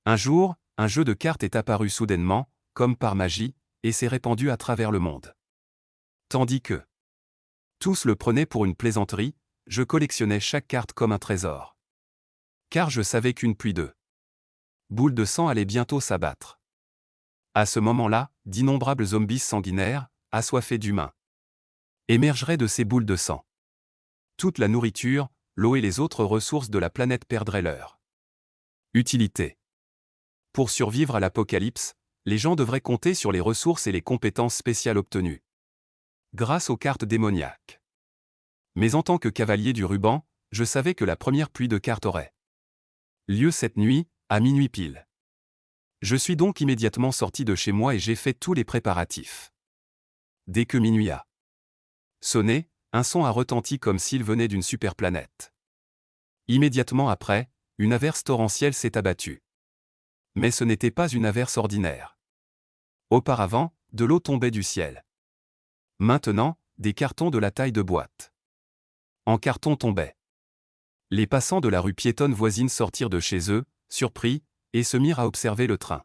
Un jour, un jeu de cartes est apparu soudainement, comme par magie, et s'est répandu à travers le monde. Tandis que tous le prenaient pour une plaisanterie, je collectionnais chaque carte comme un trésor. Car je savais qu'une pluie de boules de sang allait bientôt s'abattre. À ce moment-là, d'innombrables zombies sanguinaires, assoiffés d'humains, émergeraient de ces boules de sang. Toute la nourriture, l'eau et les autres ressources de la planète perdraient leur utilité. Pour survivre à l'apocalypse, les gens devraient compter sur les ressources et les compétences spéciales obtenues grâce aux cartes démoniaques. Mais en tant que cavalier du ruban, je savais que la première pluie de cartes aurait lieu cette nuit, à minuit pile. Je suis donc immédiatement sorti de chez moi et j'ai fait tous les préparatifs. Dès que minuit a sonné, un son a retenti comme s'il venait d'une superplanète. Immédiatement après, une averse torrentielle s'est abattue. Mais ce n'était pas une averse ordinaire. Auparavant, de l'eau tombait du ciel. Maintenant, des cartons de la taille de boîte en carton tombaient. Les passants de la rue piétonne voisine sortirent de chez eux, surpris, et se mirent à observer le train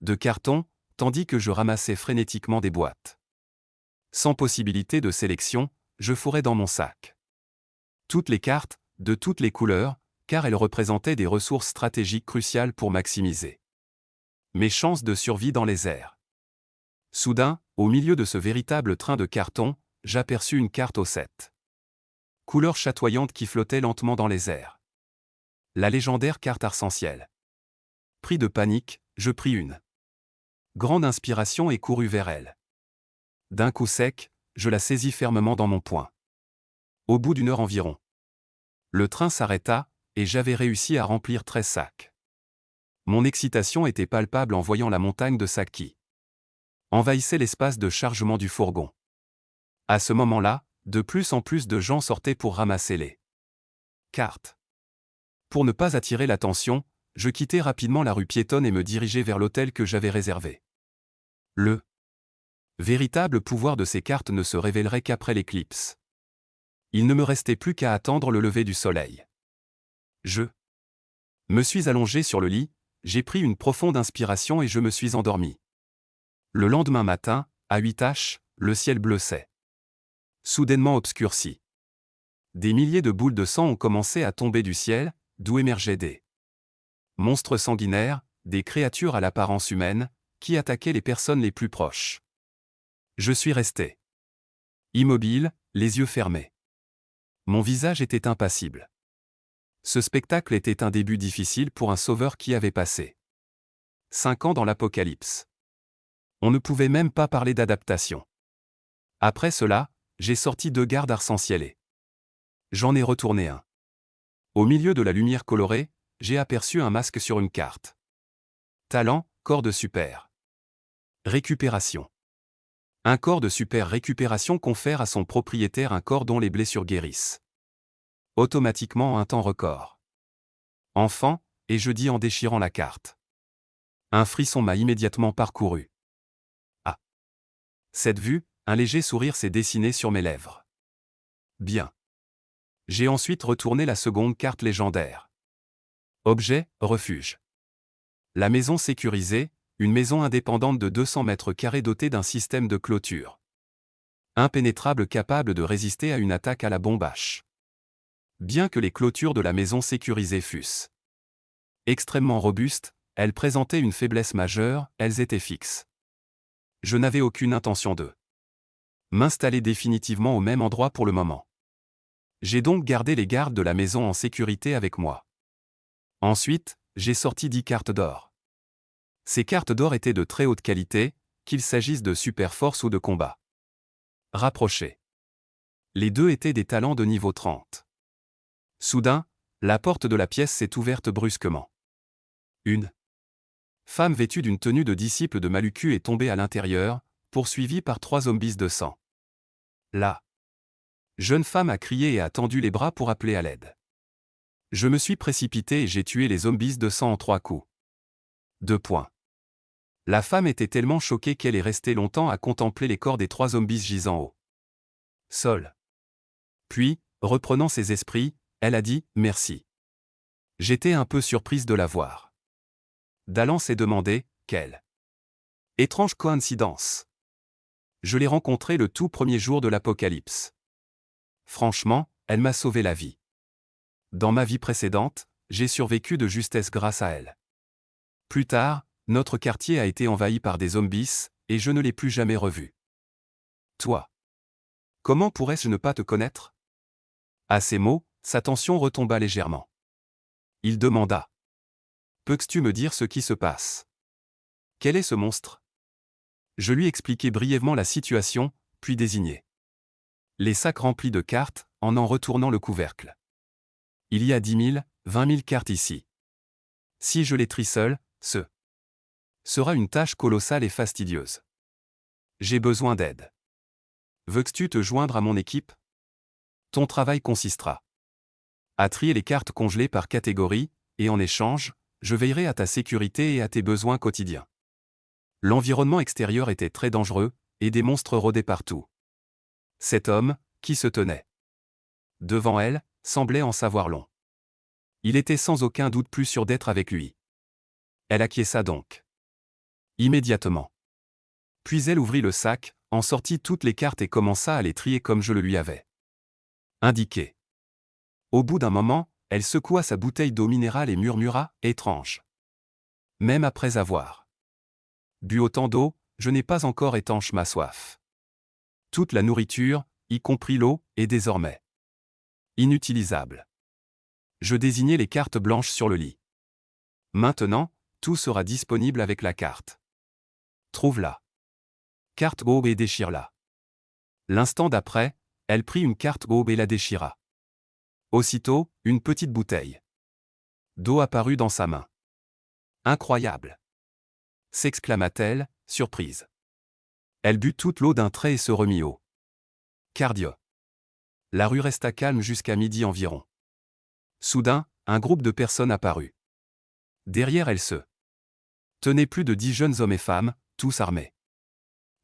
de carton, tandis que je ramassais frénétiquement des boîtes. Sans possibilité de sélection, je fourrais dans mon sac toutes les cartes, de toutes les couleurs, car elles représentaient des ressources stratégiques cruciales pour maximiser mes chances de survie dans les airs. Soudain, au milieu de ce véritable train de carton, j'aperçus une carte aux 7 couleurs chatoyantes qui flottait lentement dans les airs. La légendaire carte arc-en-ciel. Pris de panique, je pris une grande inspiration et courus vers elle. D'un coup sec, je la saisis fermement dans mon poing. Au bout d'une heure environ, le train s'arrêta, et j'avais réussi à remplir 13 sacs. Mon excitation était palpable en voyant la montagne de sacs qui envahissait l'espace de chargement du fourgon. À ce moment-là, de plus en plus de gens sortaient pour ramasser les cartes. Pour ne pas attirer l'attention, je quittai rapidement la rue piétonne et me dirigeai vers l'hôtel que j'avais réservé. Le véritable pouvoir de ces cartes ne se révélerait qu'après l'éclipse. Il ne me restait plus qu'à attendre le lever du soleil. Je me suis allongé sur le lit, j'ai pris une profonde inspiration et je me suis endormi. Le lendemain matin, à 8h, le ciel bleu s'est soudainement obscurci. Des milliers de boules de sang ont commencé à tomber du ciel, d'où émergeaient des monstres sanguinaires, des créatures à l'apparence humaine, qui attaquaient les personnes les plus proches. Je suis resté immobile, les yeux fermés. Mon visage était impassible. Ce spectacle était un début difficile pour un sauveur qui avait passé 5 ans dans l'apocalypse. On ne pouvait même pas parler d'adaptation. Après cela, j'ai sorti 2 gardes arc-en-ciel et j'en ai retourné un. Au milieu de la lumière colorée, j'ai aperçu un masque sur une carte. Talent, corps de super récupération. Un corps de super récupération confère à son propriétaire un corps dont les blessures guérissent automatiquement en un temps record. Enfant, et je dis en déchirant la carte. Un frisson m'a immédiatement parcouru. À cette vue, un léger sourire s'est dessiné sur mes lèvres. Bien. J'ai ensuite retourné la seconde carte légendaire. Objet, refuge. La maison sécurisée, une maison indépendante de 200 mètres carrés dotée d'un système de clôture impénétrable capable de résister à une attaque à la bombe H. Bien que les clôtures de la maison sécurisée fussent extrêmement robustes, elles présentaient une faiblesse majeure, elles étaient fixes. Je n'avais aucune intention de m'installer définitivement au même endroit pour le moment. J'ai donc gardé les gardes de la maison en sécurité avec moi. Ensuite, j'ai sorti 10 cartes d'or. Ces cartes d'or étaient de très haute qualité, qu'il s'agisse de super force ou de combat rapproché. Les deux étaient des talents de niveau 30. Soudain, la porte de la pièce s'est ouverte brusquement. Une femme vêtue d'une tenue de disciple de Maluku est tombée à l'intérieur, poursuivie par 3 zombies de sang. La jeune femme a crié et a tendu les bras pour appeler à l'aide. Je me suis précipité et j'ai tué les zombies de sang en 3 coups. 2 points. La femme était tellement choquée qu'elle est restée longtemps à contempler les corps des 3 zombies gisant au sol. Puis, reprenant ses esprits, elle a dit « Merci ». J'étais un peu surprise de la voir. Dallan s'est demandé, quelle étrange coïncidence. Je l'ai rencontrée le tout premier jour de l'Apocalypse. Franchement, elle m'a sauvé la vie. Dans ma vie précédente, j'ai survécu de justesse grâce à elle. Plus tard, notre quartier a été envahi par des zombies, et je ne l'ai plus jamais revu. Toi. Comment pourrais-je ne pas te connaître? À ces mots, sa tension retomba légèrement. Il demanda. Peux-tu me dire ce qui se passe? Quel est ce monstre? Je lui expliquai brièvement la situation, puis désigné les sacs remplis de cartes, en retournant le couvercle. Il y a 10 000, 20 000 cartes ici. Si je les trie seul, ce sera une tâche colossale et fastidieuse. J'ai besoin d'aide. Veux-tu te joindre à mon équipe? Ton travail consistera à trier les cartes congelées par catégorie, et en échange, je veillerai à ta sécurité et à tes besoins quotidiens. L'environnement extérieur était très dangereux, et des monstres rôdaient partout. Cet homme, qui se tenait devant elle, semblait en savoir long. Il était sans aucun doute plus sûr d'être avec lui. Elle acquiesça donc. Immédiatement. Puis elle ouvrit le sac, en sortit toutes les cartes et commença à les trier comme je le lui avais indiqué. Au bout d'un moment, elle secoua sa bouteille d'eau minérale et murmura, étrange. Même après avoir bu autant d'eau, je n'ai pas encore étanche ma soif. Toute la nourriture, y compris l'eau, est désormais inutilisable. Je désignai les cartes blanches sur le lit. Maintenant, tout sera disponible avec la carte. Trouve-la. Carte aube et déchire-la. L'instant d'après, elle prit une carte aube et la déchira. Aussitôt, une petite bouteille d'eau apparut dans sa main. Incroyable! S'exclama-t-elle, surprise. Elle but toute l'eau d'un trait et se remit au cardio. La rue resta calme jusqu'à midi environ. Soudain, un groupe de personnes apparut. Derrière elle se tenaient plus de 10 jeunes hommes et femmes, tous armés.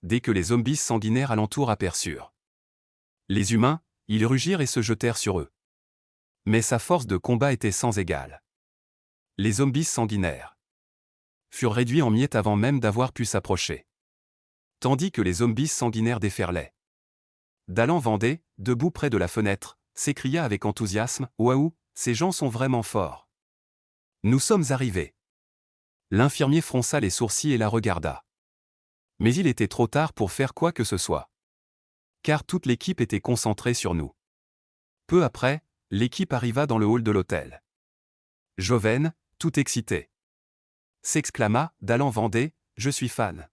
Dès que les zombies sanguinaires alentour aperçurent les humains, ils rugirent et se jetèrent sur eux. Mais sa force de combat était sans égale. Les zombies sanguinaires furent réduits en miettes avant même d'avoir pu s'approcher. Tandis que les zombies sanguinaires déferlaient. Dallan Vendée, debout près de la fenêtre, s'écria avec enthousiasme, « Waouh, ces gens sont vraiment forts. Nous sommes arrivés. » L'infirmier fronça les sourcils et la regarda. Mais il était trop tard pour faire quoi que ce soit. Car toute l'équipe était concentrée sur nous. Peu après, l'équipe arriva dans le hall de l'hôtel. Joven, tout excité, s'exclama, Dallan Vendée, je suis fan.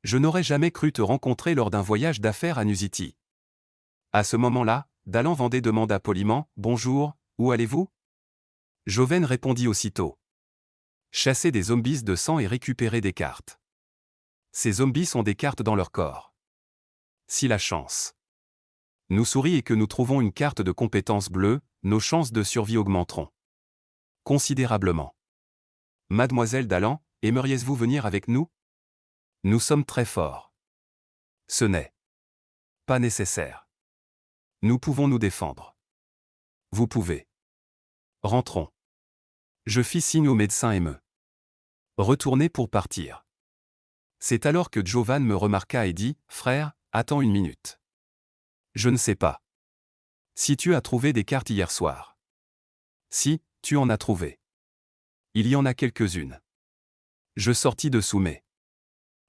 Je n'aurais jamais cru te rencontrer lors d'un voyage d'affaires à Nusiti. À ce moment-là, Dallan Vendée demanda poliment, bonjour, où allez-vous? Joven répondit aussitôt. Chasser des zombies de sang et récupérer des cartes. Ces zombies ont des cartes dans leur corps. Si la chance nous sourit et que nous trouvons une carte de compétence bleue, nos chances de survie augmenteront considérablement. Mademoiselle Dallan, aimeriez-vous venir avec nous? Nous sommes très forts. Ce n'est pas nécessaire. Nous pouvons nous défendre. Vous pouvez. Rentrons. Je fis signe au médecin et me retournai pour partir. C'est alors que Jovan me remarqua et dit, frère, attends une minute. Je ne sais pas si tu as trouvé des cartes hier soir. Si, tu en as trouvé. Il y en a quelques-unes. Je sortis de sous mes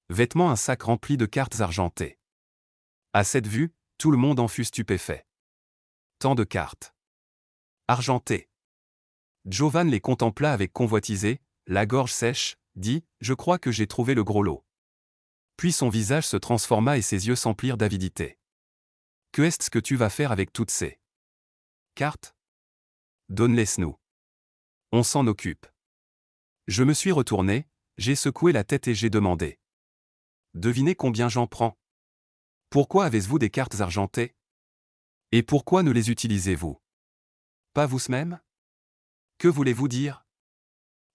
vêtements un sac rempli de cartes argentées. À cette vue, tout le monde en fut stupéfait. Tant de cartes argentées. Jovan les contempla avec convoitise, la gorge sèche, dit, je crois que j'ai trouvé le gros lot. Puis son visage se transforma et ses yeux s'emplirent d'avidité. Que est-ce que tu vas faire avec toutes ces cartes? Donne-les-nous. On s'en occupe. Je me suis retourné, j'ai secoué la tête et j'ai demandé. Devinez combien j'en prends? Pourquoi avez-vous des cartes argentées? Et pourquoi ne les utilisez-vous pas vous-même? Que voulez-vous dire?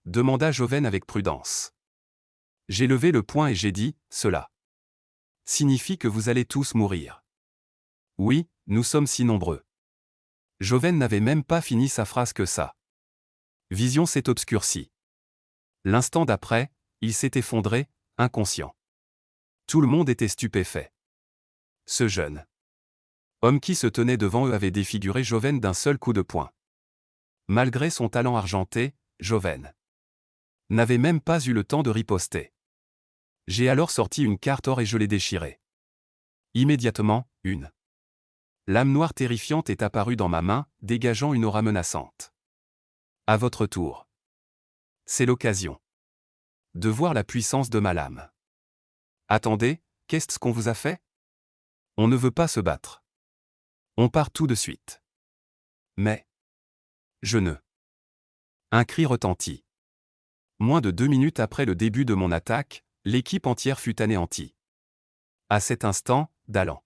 Demanda Joven avec prudence. J'ai levé le poing et j'ai dit, cela signifie que vous allez tous mourir. Oui, nous sommes si nombreux. Joven n'avait même pas fini sa phrase que sa vision s'est obscurcie. L'instant d'après, il s'est effondré, inconscient. Tout le monde était stupéfait. Ce jeune homme qui se tenait devant eux avait défiguré Joven d'un seul coup de poing. Malgré son talent argenté, Joven n'avait même pas eu le temps de riposter. J'ai alors sorti une carte or et je l'ai déchirée. Immédiatement, une lame noire terrifiante est apparue dans ma main, dégageant une aura menaçante. À votre tour. C'est l'occasion de voir la puissance de ma lame. Attendez, qu'est-ce qu'on vous a fait? On ne veut pas se battre. On part tout de suite. Mais je ne. Un cri retentit. Moins de 2 minutes après le début de mon attaque, l'équipe entière fut anéantie. À cet instant, Dallan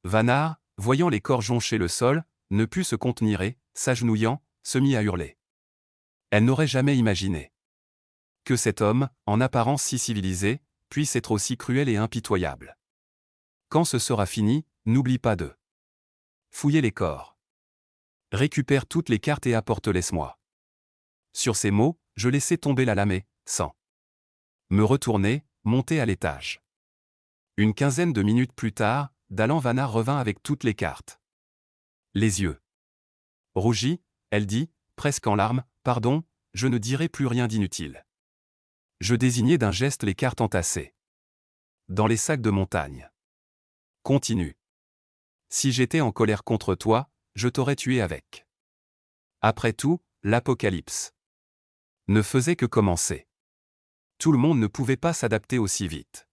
Vanard, voyant les corps joncher le sol, ne put se contenir et, s'agenouillant, se mit à hurler. Elle n'aurait jamais imaginé que cet homme, en apparence si civilisé, puisse être aussi cruel et impitoyable. Quand ce sera fini, n'oublie pas de fouiller les corps. Récupère toutes les cartes et apporte-les-moi. Sur ces mots, je laissai tomber la lame et, sans me retourner, monter à l'étage. Une quinzaine de minutes plus tard, Dallan Vanard revint avec toutes les cartes. Les yeux rougis, elle dit, presque en larmes, « Pardon, je ne dirai plus rien d'inutile. » Je désignai d'un geste les cartes entassées dans les sacs de montagne. Continue. Si j'étais en colère contre toi, je t'aurais tué avec. Après tout, l'apocalypse ne faisait que commencer. Tout le monde ne pouvait pas s'adapter aussi vite.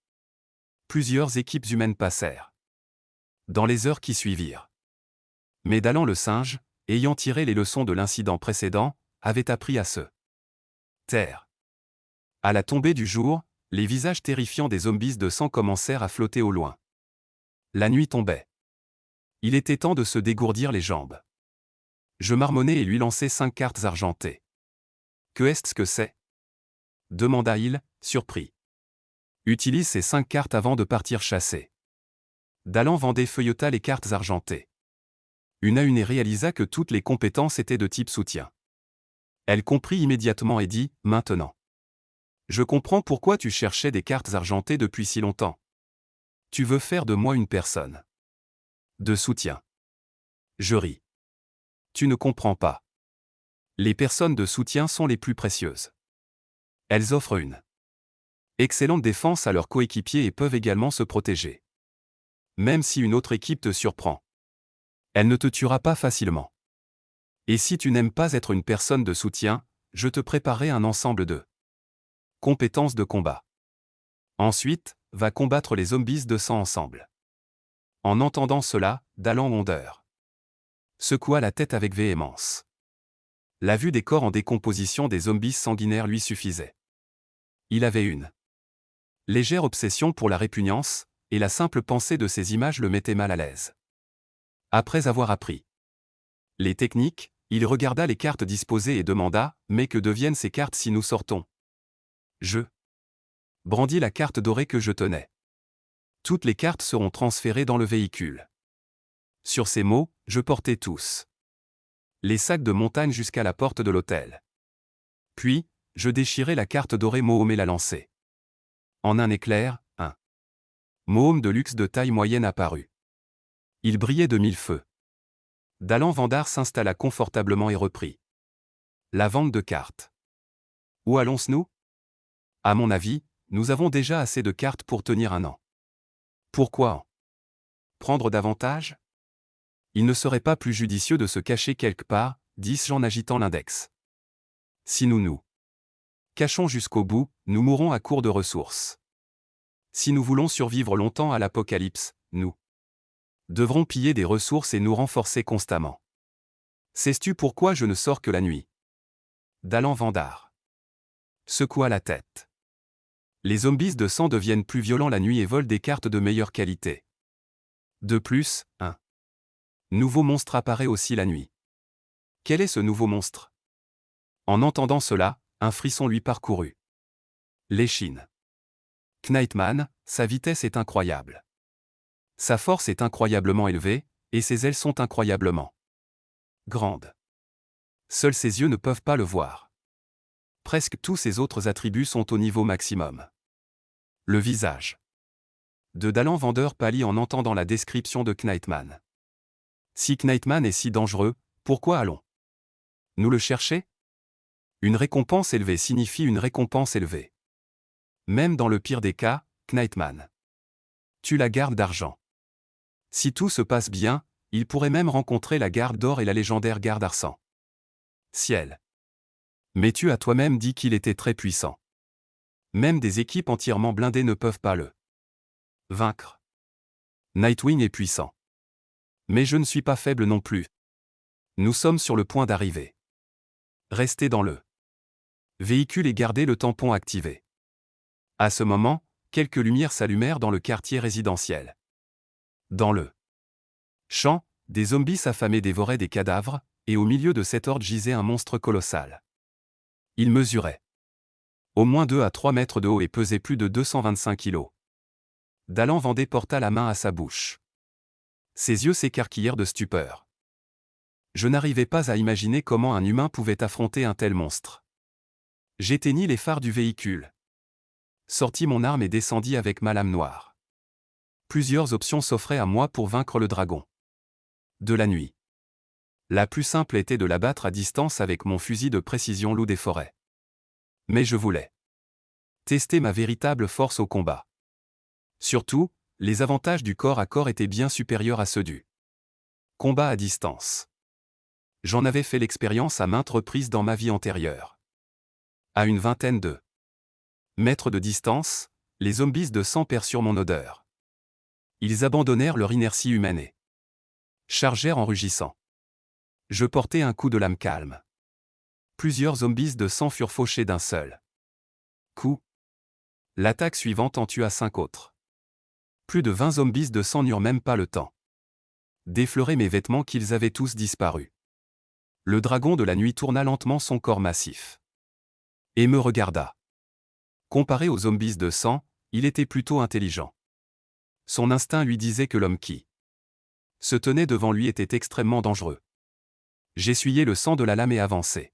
Plusieurs équipes humaines passèrent dans les heures qui suivirent. Mais Dallan le singe, ayant tiré les leçons de l'incident précédent, avait appris à se taire. À la tombée du jour, les visages terrifiants des zombies de sang commencèrent à flotter au loin. La nuit tombait. Il était temps de se dégourdir les jambes. Je marmonnai et lui lançai 5 cartes argentées. « Que est-ce que c'est » demanda-il, surpris. « Utilise ces 5 cartes avant de partir chasser. » Dallan vendait feuilleta les cartes argentées. Une à une et réalisa que toutes les compétences étaient de type soutien. Elle comprit immédiatement et dit, « Maintenant. Je comprends pourquoi tu cherchais des cartes argentées depuis si longtemps. Tu veux faire de moi une personne de soutien. » Je ris. Tu ne comprends pas. Les personnes de soutien sont les plus précieuses. Elles offrent une excellente défense à leurs coéquipiers et peuvent également se protéger. Même si une autre équipe te surprend, elle ne te tuera pas facilement. Et si tu n'aimes pas être une personne de soutien, je te préparerai un ensemble de compétences de combat. Ensuite, va combattre les zombies de sang ensemble. En entendant cela, Dallan Wonder secoua la tête avec véhémence. La vue des corps en décomposition des zombies sanguinaires lui suffisait. Il avait une légère obsession pour la répugnance, et la simple pensée de ces images le mettait mal à l'aise. Après avoir appris les techniques, il regarda les cartes disposées et demanda, « Mais que deviennent ces cartes si nous sortons ?» Je brandis la carte dorée que je tenais. « Toutes les cartes seront transférées dans le véhicule. » Sur ces mots, je portai tous les sacs de montagne jusqu'à la porte de l'hôtel. Puis, je déchirai la carte dorée Mohomé la lançai. En un éclair, un Mohom de luxe de taille moyenne apparut. Il brillait de 1000 feux. Dallan Vandar s'installa confortablement et reprit. La vente de cartes. Où allons-nous? À mon avis, nous avons déjà assez de cartes pour tenir un an. Pourquoi en prendre davantage? Il ne serait pas plus judicieux de se cacher quelque part, dis-je en agitant l'index. Si nous nous cachons jusqu'au bout, nous mourrons à court de ressources. Si nous voulons survivre longtemps à l'apocalypse, nous devrons piller des ressources et nous renforcer constamment. Sais-tu pourquoi je ne sors que la nuit? Dallan Vandar secoua la tête. Les zombies de sang deviennent plus violents la nuit et volent des cartes de meilleure qualité. De plus, un nouveau monstre apparaît aussi la nuit. Quel est ce nouveau monstre? En entendant cela, un frisson lui parcourut l'échine. Knightman, sa vitesse est incroyable. Sa force est incroyablement élevée, et ses ailes sont incroyablement grandes. Seuls ses yeux ne peuvent pas le voir. presque tous ses autres attributs sont au niveau maximum. Le visage de Dalan Vendeur pâlit en entendant la description de Knightman. Si Knightman est si dangereux, pourquoi allons-nous le chercher? Une récompense élevée signifie une récompense élevée. Même dans le pire des cas, Knightman tue la garde d'argent. Si tout se passe bien, il pourrait même rencontrer la garde d'or et la légendaire garde argent. Ciel. Mais tu as toi-même dit qu'il était très puissant. Même des équipes entièrement blindées ne peuvent pas le vaincre. Nightwing est puissant. Mais je ne suis pas faible non plus. Nous sommes sur le point d'arriver. Restez dans le véhicule et gardez le tampon activé. À ce moment, quelques lumières s'allumèrent dans le quartier résidentiel. Dans le champ, des zombies affamés dévoraient des cadavres, et au milieu de cet horde gisait un monstre colossal. Il mesurait au moins 2 à 3 mètres de haut et pesait plus de 225 kilos. Dalan Vendée porta la main à sa bouche. Ses yeux s'écarquillèrent de stupeur. Je n'arrivais pas à imaginer comment un humain pouvait affronter un tel monstre. J'éteignis les phares du véhicule. Sortis mon arme et descendis avec ma lame noire. Plusieurs options s'offraient à moi pour vaincre le dragon de la nuit. La plus simple était de l'abattre à distance avec mon fusil de précision loup des forêts. Mais je voulais tester ma véritable force au combat. Surtout, les avantages du corps à corps étaient bien supérieurs à ceux du combat à distance. J'en avais fait l'expérience à maintes reprises dans ma vie antérieure. À une vingtaine de mètres de distance, les zombies de sang perçurent mon odeur. Ils abandonnèrent leur inertie humaine et chargèrent en rugissant. Je portais un coup de lame calme. Plusieurs zombies de sang furent fauchés d'un seul coup. L'attaque suivante en tua 5 autres. Plus de 20 zombies de sang n'eurent même pas le temps d'effleurer mes vêtements qu'ils avaient tous disparu. Le dragon de la nuit tourna lentement son corps massif et me regarda. Comparé aux zombies de sang, il était plutôt intelligent. Son instinct lui disait que l'homme qui se tenait devant lui était extrêmement dangereux. J'essuyai le sang de la lame et avançai.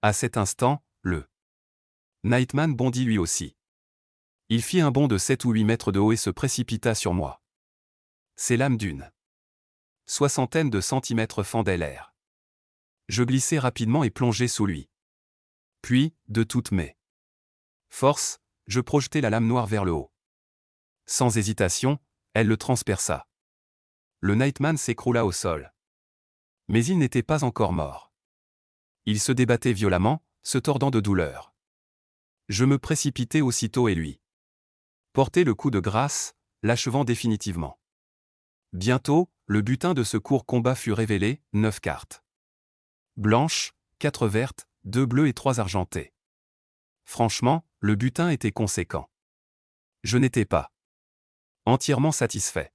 À cet instant, le Nightman bondit lui aussi. Il fit un bond de 7 ou 8 mètres de haut et se précipita sur moi. Ses lames d'une soixantaine de centimètres fendaient l'air. Je glissai rapidement et plongeai sous lui. Puis, de toutes mes forces, je projetai la lame noire vers le haut. Sans hésitation, elle le transperça. Le Nightman s'écroula au sol. Mais il n'était pas encore mort. Il se débattait violemment, se tordant de douleur. Je me précipitai aussitôt et lui portai le coup de grâce, l'achevant définitivement. Bientôt, le butin de ce court combat fut révélé, 9 cartes blanches, 4 vertes, 2 bleues et 3 argentées. Franchement, le butin était conséquent. Je n'étais pas entièrement satisfait.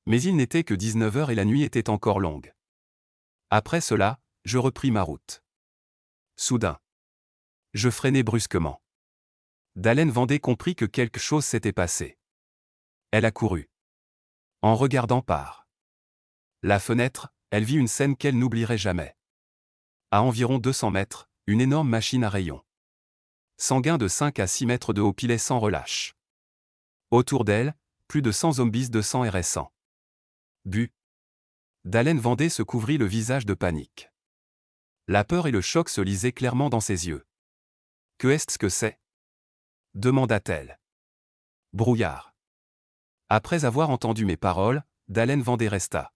Mais il n'était que 19 heures et la nuit était encore longue. Après cela, je repris ma route. Soudain, je freinai brusquement. Dalan Vendée comprit que quelque chose s'était passé. Elle accourut. En regardant par la fenêtre, elle vit une scène qu'elle n'oublierait jamais. À environ 200 mètres, une énorme machine à rayons sanguin de 5 à 6 mètres de haut pilait sans relâche. Autour d'elle, plus de 100 zombies de sang erraient sans but. Dalan Vendée se couvrit le visage de panique. La peur et le choc se lisaient clairement dans ses yeux. « Que est-ce que c'est » demanda-t-elle. Brouillard. Après avoir entendu mes paroles, Dalan Vendée resta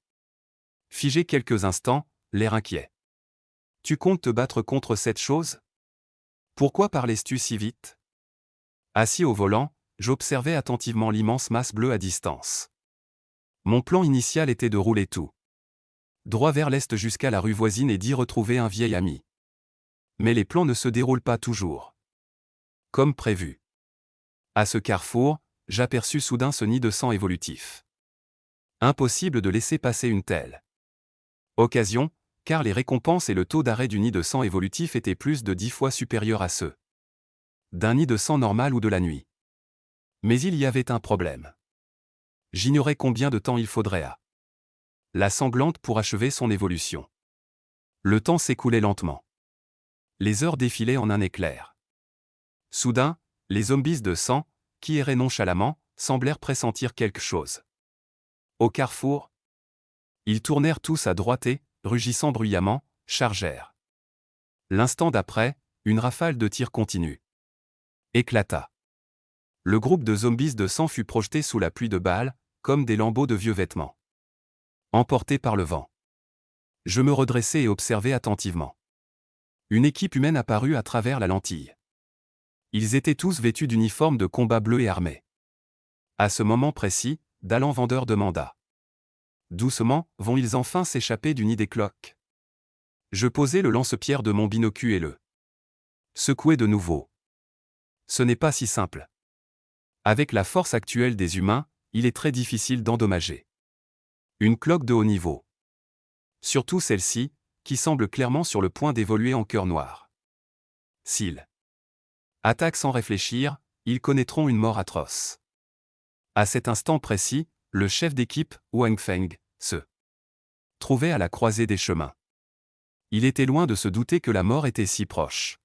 figé quelques instants, l'air inquiet. « Tu comptes te battre contre cette chose ? Pourquoi parlais-tu si vite ?» Assis au volant, j'observais attentivement l'immense masse bleue à distance. Mon plan initial était de rouler tout droit vers l'est jusqu'à la rue voisine et d'y retrouver un vieil ami. Mais les plans ne se déroulent pas toujours comme prévu. À ce carrefour, j'aperçus soudain ce nid de sang évolutif. Impossible de laisser passer une telle occasion, car les récompenses et le taux d'arrêt du nid de sang évolutif étaient plus de 10 fois supérieurs à ceux d'un nid de sang normal ou de la nuit. Mais il y avait un problème. J'ignorais combien de temps il faudrait à la sanglante pour achever son évolution. Le temps s'écoulait lentement. Les heures défilaient en un éclair. Soudain, les zombies de sang, qui erraient nonchalamment, semblèrent pressentir quelque chose. Au carrefour, ils tournèrent tous à droite et, rugissant bruyamment, chargèrent. L'instant d'après, une rafale de tirs continue éclata. Le groupe de zombies de sang fut projeté sous la pluie de balles, comme des lambeaux de vieux vêtements. Emporté par le vent. Je me redressai et observai attentivement. Une équipe humaine apparut à travers la lentille. Ils étaient tous vêtus d'uniformes de combat bleus et armés. À ce moment précis, Dalan Vendeur demanda. Doucement, vont-ils enfin s'échapper du nid des cloques? Je posai le lance-pierre de mon binocule et le secouai de nouveau. Ce n'est pas si simple. Avec la force actuelle des humains, il est très difficile d'endommager une cloque de haut niveau. Surtout celle-ci, qui semble clairement sur le point d'évoluer en cœur noir. S'ils attaquent sans réfléchir, ils connaîtront une mort atroce. À cet instant précis, le chef d'équipe, Wang Feng, se trouvait à la croisée des chemins. Il était loin de se douter que la mort était si proche.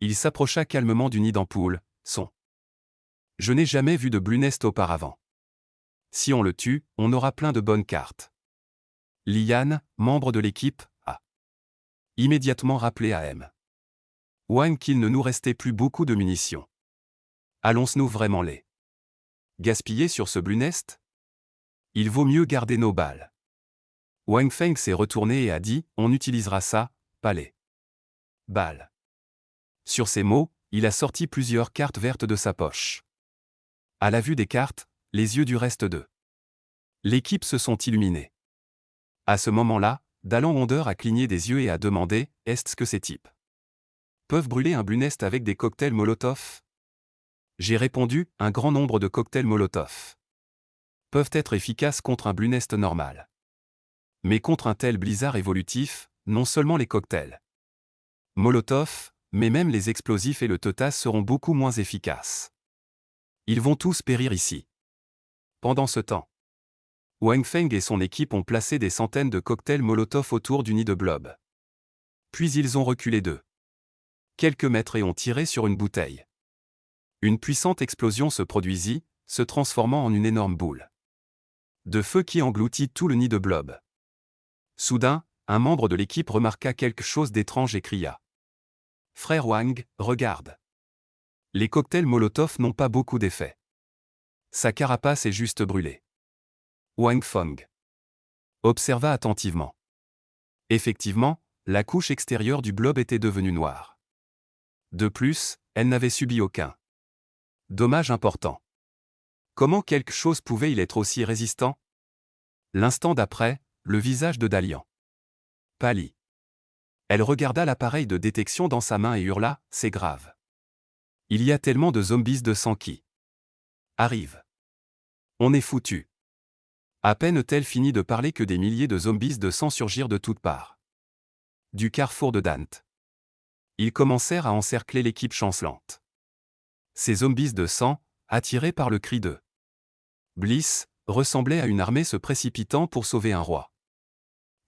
Il s'approcha calmement du nid d'ampoule, Je n'ai jamais vu de Blue Nest auparavant. Si on le tue, on aura plein de bonnes cartes. Lian, membre de l'équipe, a immédiatement rappelé à M. Wang qu'il ne nous restait plus beaucoup de munitions. Allons-nous vraiment les gaspiller sur ce Blue Nest? Il vaut mieux garder nos balles. Wang Feng s'est retourné et a dit, on utilisera ça, pas les balles. Sur ces mots, il a sorti plusieurs cartes vertes de sa poche. À la vue des cartes, les yeux du reste de l'équipe se sont illuminés. À ce moment-là, Dalan Vendeur a cligné des yeux et a demandé, est-ce que ces types peuvent brûler un Blue Nest avec des cocktails Molotov? J'ai répondu, un grand nombre de cocktails Molotov peuvent être efficaces contre un Blue Nest normal. Mais contre un tel blizzard évolutif, non seulement les cocktails Molotov, mais même les explosifs et le TOTAS seront beaucoup moins efficaces. Ils vont tous périr ici. Pendant ce temps, Wang Feng et son équipe ont placé des centaines de cocktails Molotov autour du nid de blob. Puis ils ont reculé de quelques mètres et ont tiré sur une bouteille. Une puissante explosion se produisit, se transformant en une énorme boule de feu qui engloutit tout le nid de blob. Soudain, un membre de l'équipe remarqua quelque chose d'étrange et cria. « Frère Wang, regarde. Les cocktails Molotov n'ont pas beaucoup d'effet. Sa carapace est juste brûlée. » Wang Feng observa attentivement. Effectivement, la couche extérieure du blob était devenue noire. De plus, elle n'avait subi aucun dommage important. Comment quelque chose pouvait-il être aussi résistant? L'instant d'après, le visage de Dalian pâlit. Elle regarda l'appareil de détection dans sa main et hurla, c'est grave. Il y a tellement de zombies de sang qui arrivent. On est foutu. À peine a-t-elle fini de parler que des milliers de zombies de sang surgirent de toutes parts. Du carrefour de Dante. Ils commencèrent à encercler l'équipe chancelante. Ces zombies de sang, attirés par le cri de Bliss, ressemblaient à une armée se précipitant pour sauver un roi.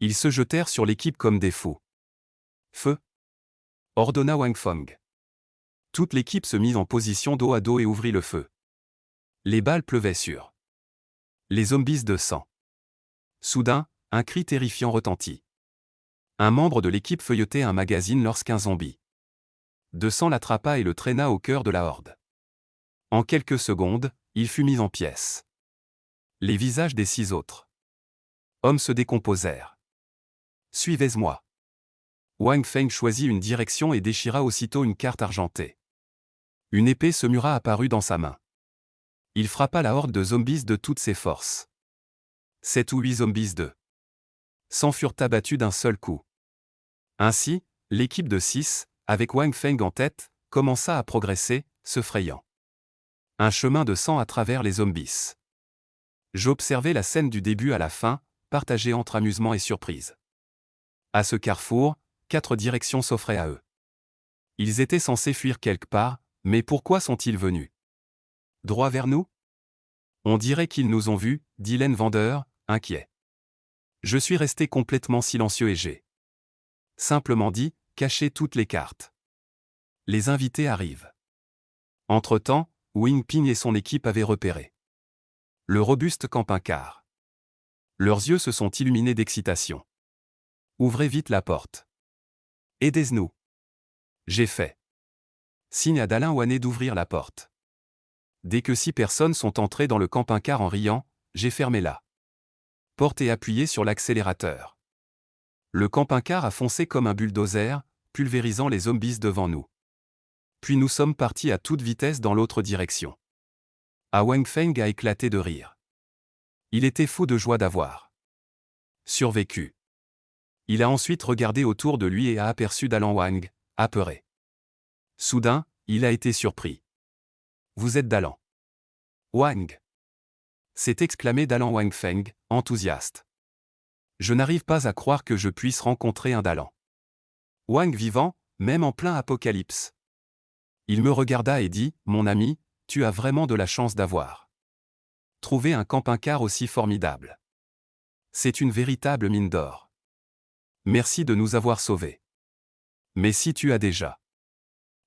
Ils se jetèrent sur l'équipe comme des fous. Feu! Ordonna Wang Feng. Toute l'équipe se mit en position dos à dos et ouvrit le feu. Les balles pleuvaient sur les zombies de sang. Soudain, un cri terrifiant retentit. Un membre de l'équipe feuilletait un magazine lorsqu'un zombie de sang l'attrapa et le traîna au cœur de la horde. En quelques secondes, il fut mis en pièces. Les visages des 6 autres hommes se décomposèrent. Suivez-moi. Wang Feng choisit une direction et déchira aussitôt une carte argentée. Une épée Semura apparut dans sa main. Il frappa la horde de zombies de toutes ses forces. 7 ou 8 zombies de sang furent abattus d'un seul coup. Ainsi, l'équipe de 6, avec Wang Feng en tête, commença à progresser, se frayant un chemin de sang à travers les zombies. J'observai la scène du début à la fin, partagée entre amusement et surprise. À ce carrefour, 4 directions s'offraient à eux. Ils étaient censés fuir quelque part, mais pourquoi sont-ils venus droit vers nous? On dirait qu'ils nous ont vus, dit Len Vendeur, inquiet. Je suis resté complètement silencieux et j'ai simplement dit, cachez toutes les cartes. Les invités arrivent. Entre-temps, Wing Ping et son équipe avaient repéré le robuste camping-car. Leurs yeux se sont illuminés d'excitation. Ouvrez vite la porte. Aidez-nous. J'ai fait signe à Dalin Wané d'ouvrir la porte. Dès que 6 personnes sont entrées dans le camping-car en riant, j'ai fermé la porte et appuyé sur l'accélérateur. Le camping-car a foncé comme un bulldozer, pulvérisant les zombies devant nous. Puis nous sommes partis à toute vitesse dans l'autre direction. Wang Feng a éclaté de rire. Il était fou de joie d'avoir survécu. Il a ensuite regardé autour de lui et a aperçu Dalan Wang, apeuré. Soudain, il a été surpris. Vous êtes Dalan Wang, s'est exclamé Dalan Wang Feng, enthousiaste. Je n'arrive pas à croire que je puisse rencontrer un Dalan Wang vivant, même en plein apocalypse. Il me regarda et dit, mon ami, tu as vraiment de la chance d'avoir trouvé un camping-car aussi formidable. C'est une véritable mine d'or. Merci de nous avoir sauvés. Mais si tu as déjà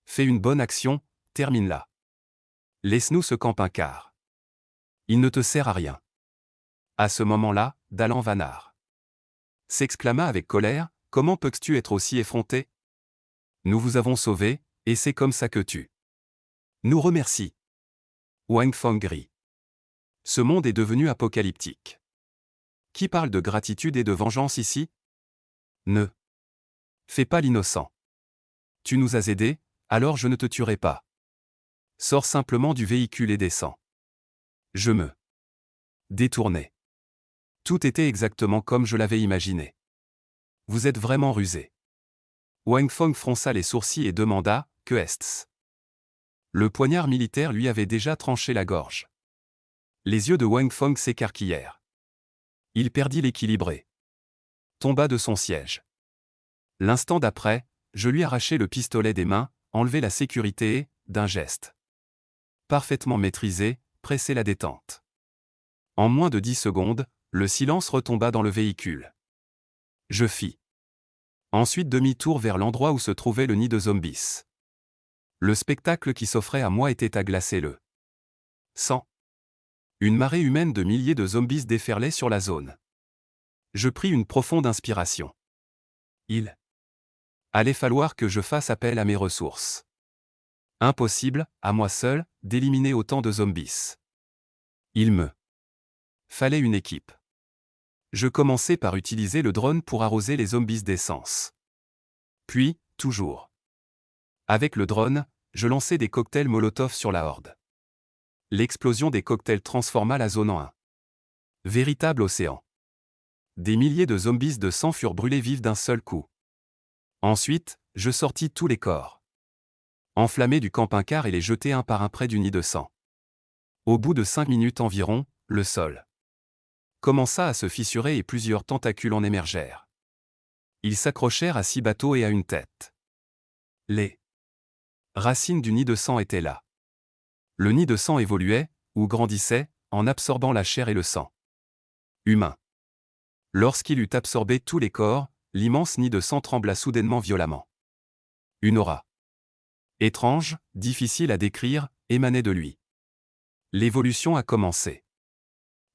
fait une bonne action, termine-la. Laisse-nous ce camping-car. Il ne te sert à rien. À ce moment-là, Dalan Vanard s'exclama avec colère, comment peux-tu être aussi effronté? Nous vous avons sauvés, et c'est comme ça que tu nous remercies. Wang Feng rit. Ce monde est devenu apocalyptique. Qui parle de gratitude et de vengeance ici? Ne fais pas l'innocent. Tu nous as aidés, alors je ne te tuerai pas. Sors simplement du véhicule et descends. Je me détournai. Tout était exactement comme je l'avais imaginé. Vous êtes vraiment rusé. Wang Feng fronça les sourcils et demanda, que est-ce? Le poignard militaire lui avait déjà tranché la gorge. Les yeux de Wang Feng s'écarquillèrent. Il perdit l'équilibre et tomba de son siège. L'instant d'après, je lui arrachai le pistolet des mains, enlevé la sécurité et, d'un geste parfaitement maîtrisé, pressai la détente. En moins de 10 secondes, le silence retomba dans le véhicule. Je fis ensuite demi-tour vers l'endroit où se trouvait le nid de zombies. Le spectacle qui s'offrait à moi était à glacer le sang. Une marée humaine de milliers de zombies déferlait sur la zone. Je pris une profonde inspiration. Il allait falloir que je fasse appel à mes ressources. Impossible, à moi seul, d'éliminer autant de zombies. Il me fallait une équipe. Je commençai par utiliser le drone pour arroser les zombies d'essence. Puis, toujours avec le drone, je lançai des cocktails Molotov sur la horde. L'explosion des cocktails transforma la zone en un véritable océan. Des milliers de zombies de sang furent brûlés vifs d'un seul coup. Ensuite, je sortis tous les corps enflammés du camping-car et les jetai un par un près du nid de sang. Au bout de 5 minutes environ, le sol commença à se fissurer et plusieurs tentacules en émergèrent. Ils s'accrochèrent à 6 bateaux et à une tête. Les racines du nid de sang étaient là. Le nid de sang évoluait, ou grandissait, en absorbant la chair et le sang humain. Lorsqu'il eut absorbé tous les corps, l'immense nid de sang trembla soudainement violemment. Une aura étrange, difficile à décrire, émanait de lui. L'évolution a commencé.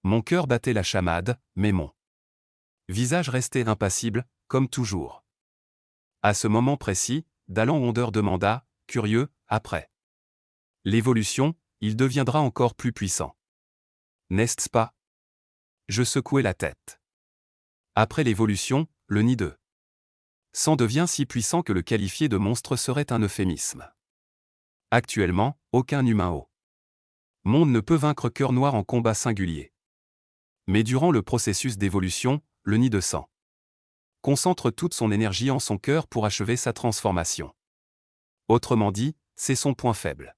Mon cœur battait la chamade, mais mon visage restait impassible, comme toujours. À ce moment précis, Dalan Wonder demanda, curieux, après l'évolution, il deviendra encore plus puissant. N'est-ce pas? Je secouai la tête. Après l'évolution, le nid de sang devient si puissant que le qualifier de monstre serait un euphémisme. Actuellement, aucun humain au monde ne peut vaincre Cœur Noir en combat singulier. Mais durant le processus d'évolution, le nid de sang concentre toute son énergie en son cœur pour achever sa transformation. Autrement dit, c'est son point faible.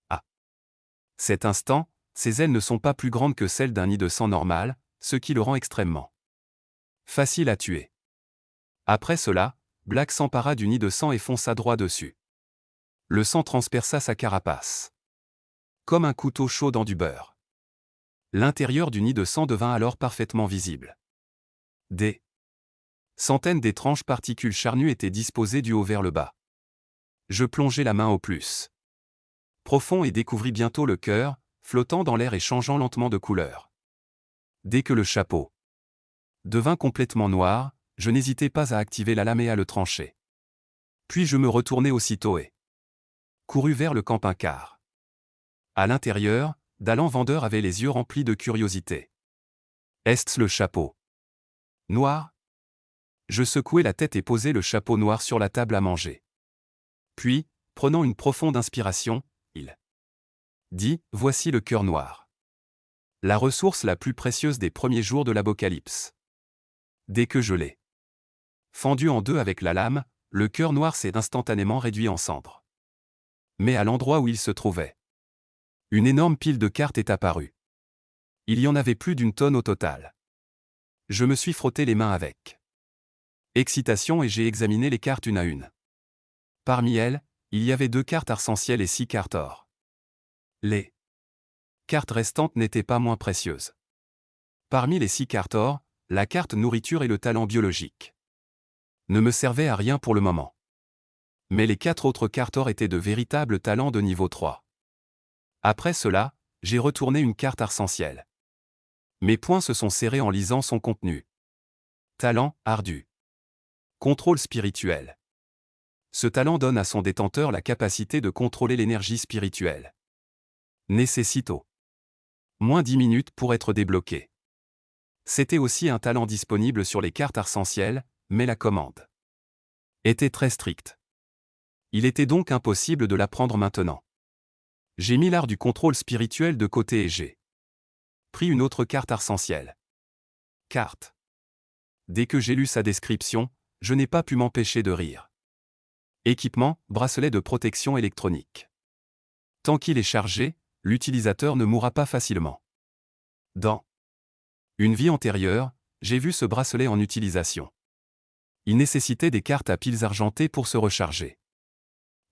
À cet instant, ses ailes ne sont pas plus grandes que celles d'un nid de sang normal, ce qui le rend extrêmement facile à tuer. Après cela, Black s'empara du nid de sang et fonça droit dessus. Le sang transperça sa carapace. Comme un couteau chaud dans du beurre. L'intérieur du nid de sang devint alors parfaitement visible. Des Centaines d'étranges particules charnues étaient disposées du haut vers le bas. Je plongeai la main au plus profond et découvris bientôt le cœur, flottant dans l'air et changeant lentement de couleur. Dès que le chapeau devint complètement noir, je n'hésitai pas à activer la lame et à le trancher. Puis je me retournai aussitôt et courus vers le camping-car. À l'intérieur, Dalan vendeur avait les yeux remplis de curiosité. Est-ce le chapeau noir? Je secouai la tête et posai le chapeau noir sur la table à manger. Puis, prenant une profonde inspiration, il dit « Voici le cœur noir. La ressource la plus précieuse des premiers jours de l'Apocalypse. Dès que je l'ai fendu en deux avec la lame, le cœur noir s'est instantanément réduit en cendres. Mais à l'endroit où il se trouvait, une énorme pile de cartes est apparue. Il y en avait plus d'une tonne au total. Je me suis frotté les mains avec excitation et j'ai examiné les cartes une à une. Parmi elles, il y avait 2 cartes arc-en-ciel et 6 cartes or. Les cartes restantes n'étaient pas moins précieuses. Parmi les 6 cartes or, la carte nourriture et le talent biologique ne me servaient à rien pour le moment. Mais les 4 autres cartes or étaient de véritables talents de niveau 3. Après cela, j'ai retourné une carte arc-en-ciel. Mes poings se sont serrés en lisant son contenu. Talent ardu. Contrôle spirituel. Ce talent donne à son détenteur la capacité de contrôler l'énergie spirituelle. Nécessite au moins 10 minutes pour être débloqué. C'était aussi un talent disponible sur les cartes arc-en-ciel, mais la commande était très stricte. Il était donc impossible de l'apprendre maintenant. J'ai mis l'art du contrôle spirituel de côté et j'ai pris une autre carte arc-en-ciel. Carte. Dès que j'ai lu sa description, je n'ai pas pu m'empêcher de rire. Équipement, bracelet de protection électronique. Tant qu'il est chargé, l'utilisateur ne mourra pas facilement. Dans une vie antérieure, j'ai vu ce bracelet en utilisation. Il nécessitait des cartes à piles argentées pour se recharger.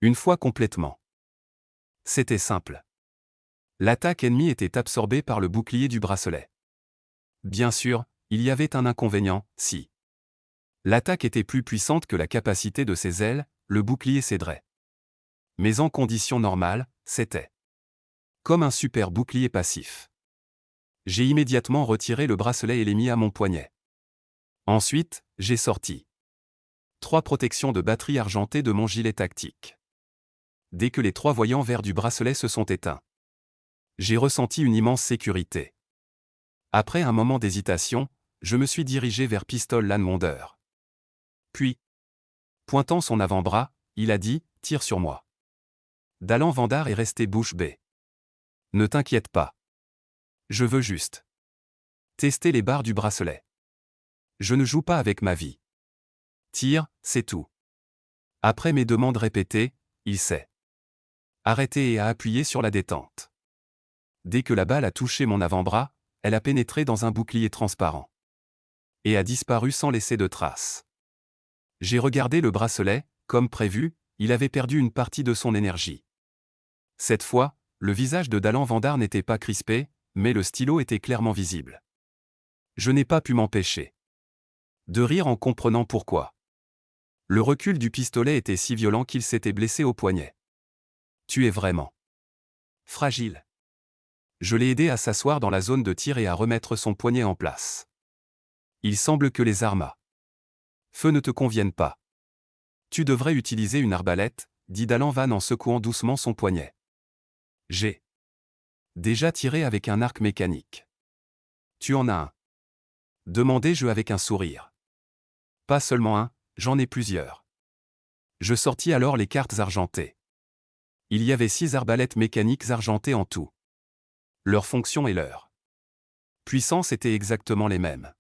Une fois complètement. C'était simple. L'attaque ennemie était absorbée par le bouclier du bracelet. Bien sûr, il y avait un inconvénient, si l'attaque était plus puissante que la capacité de ses ailes, le bouclier céderait. Mais en conditions normales, c'était comme un super bouclier passif. J'ai immédiatement retiré le bracelet et l'ai mis à mon poignet. Ensuite, j'ai sorti 3 protections de batterie argentée de mon gilet tactique. Dès que les 3 voyants verts du bracelet se sont éteints, j'ai ressenti une immense sécurité. Après un moment d'hésitation, je me suis dirigé vers Pistol Landwonder. Puis, pointant son avant-bras, il a dit « Tire sur moi ». Dalan Vandar est resté bouche bée. Ne t'inquiète pas. Je veux juste tester les barres du bracelet. Je ne joue pas avec ma vie. Tire, c'est tout. Après mes demandes répétées, il s'est arrêté et a appuyé sur la détente. Dès que la balle a touché mon avant-bras, elle a pénétré dans un bouclier transparent et a disparu sans laisser de traces. J'ai regardé le bracelet, comme prévu, il avait perdu une partie de son énergie. Cette fois, le visage de Dalan Vandar n'était pas crispé, mais le stylo était clairement visible. Je n'ai pas pu m'empêcher de rire en comprenant pourquoi. Le recul du pistolet était si violent qu'il s'était blessé au poignet. Tu es vraiment fragile. Je l'ai aidé à s'asseoir dans la zone de tir et à remettre son poignet en place. Il semble que les armes à feu ne te conviennent pas. Tu devrais utiliser une arbalète, dit Dalan Van en secouant doucement son poignet. J'ai déjà tiré avec un arc mécanique. Tu en as un? Demandai-je avec un sourire. Pas seulement un, j'en ai plusieurs. Je sortis alors les cartes argentées. Il y avait 6 arbalètes mécaniques argentées en tout. Leur fonction et leur puissance étaient exactement les mêmes.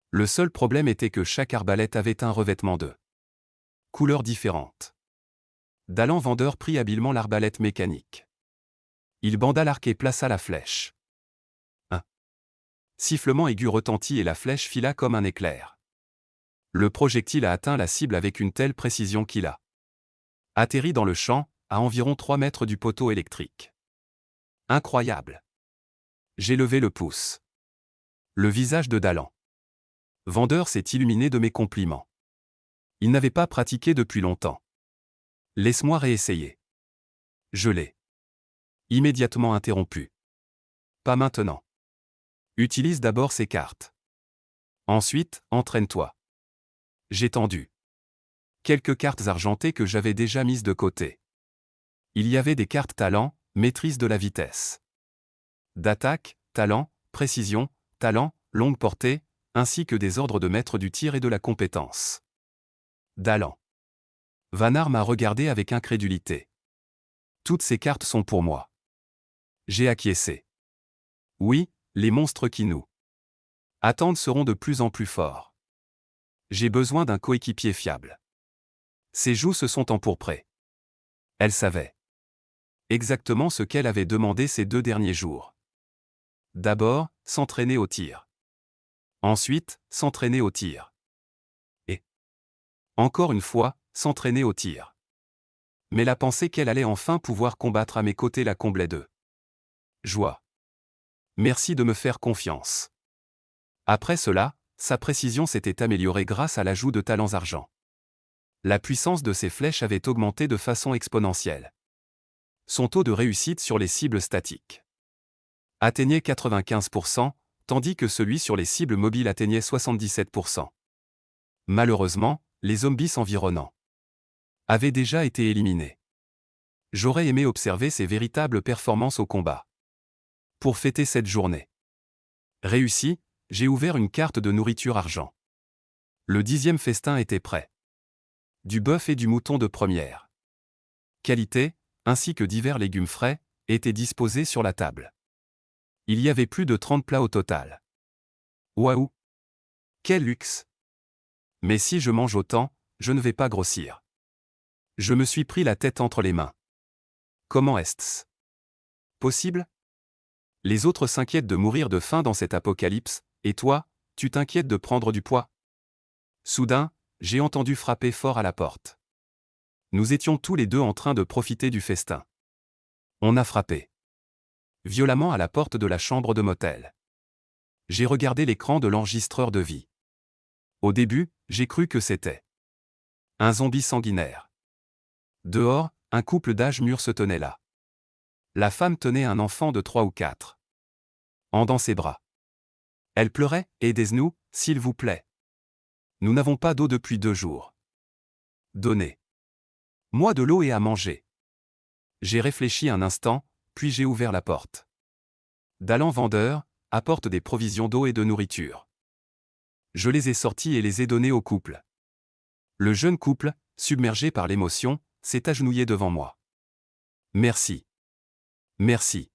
Le seul problème était que chaque arbalète avait un revêtement de couleurs différentes. Dalan Vandar prit habilement l'arbalète mécanique. Il banda l'arc et plaça la flèche. Un sifflement aigu retentit et la flèche fila comme un éclair. Le projectile a atteint la cible avec une telle précision qu'il a atterri dans le champ, à environ 3 mètres du poteau électrique. Incroyable. J'ai levé le pouce. Le visage de Dalan Vendeur s'est illuminé de mes compliments. Il n'avait pas pratiqué depuis longtemps. Laisse-moi réessayer. Je l'ai immédiatement interrompu. Pas maintenant. Utilise d'abord ces cartes. Ensuite, entraîne-toi. J'ai tendu quelques cartes argentées que j'avais déjà mises de côté. Il y avait des cartes talent, maîtrise de la vitesse, d'attaque, talent, précision, talent, longue portée, ainsi que des ordres de maître du tir et de la compétence. Talent. Vanar m'a regardé avec incrédulité. Toutes ces cartes sont pour moi. J'ai acquiescé. Oui, les monstres qui nous attendent seront de plus en plus forts. J'ai besoin d'un coéquipier fiable. Ses joues se sont empourprées. Elle savait exactement ce qu'elle avait demandé ces 2 derniers jours. D'abord, s'entraîner au tir. Ensuite, s'entraîner au tir. Et encore une fois, s'entraîner au tir. Mais la pensée qu'elle allait enfin pouvoir combattre à mes côtés la comblait de joie. Merci de me faire confiance. Après cela, sa précision s'était améliorée grâce à l'ajout de talents argent. La puissance de ses flèches avait augmenté de façon exponentielle. Son taux de réussite sur les cibles statiques atteignait 95%, tandis que celui sur les cibles mobiles atteignait 77%. Malheureusement, les zombies environnants avaient déjà été éliminés. J'aurais aimé observer ses véritables performances au combat. Pour fêter cette journée réussie, j'ai ouvert une carte de nourriture argent. Le 10e festin était prêt. Du bœuf et du mouton de première qualité, ainsi que divers légumes frais, étaient disposés sur la table. Il y avait plus de 30 plats au total. Waouh! Quel luxe! Mais si je mange autant, je ne vais pas grossir. Je me suis pris la tête entre les mains. Comment est-ce possible? Les autres s'inquiètent de mourir de faim dans cet apocalypse, et toi, tu t'inquiètes de prendre du poids? Soudain, j'ai entendu frapper fort à la porte. Nous étions tous les deux en train de profiter du festin. On a frappé violemment à la porte de la chambre de motel. J'ai regardé l'écran de l'enregistreur de vie. Au début, j'ai cru que c'était un zombie sanguinaire. Dehors, un couple d'âge mûr se tenait là. La femme tenait un enfant de 3 ou 4 ans dans ses bras. Elle pleurait. « Aidez-nous, s'il vous plaît. Nous n'avons pas d'eau depuis 2 jours. Donnez-moi de l'eau et à manger. » J'ai réfléchi un instant, puis j'ai ouvert la porte. Dallan vendeur, apporte des provisions d'eau et de nourriture. Je les ai sortis et les ai donnés au couple. Le jeune couple, submergé par l'émotion, s'est agenouillé devant moi. Merci. Merci.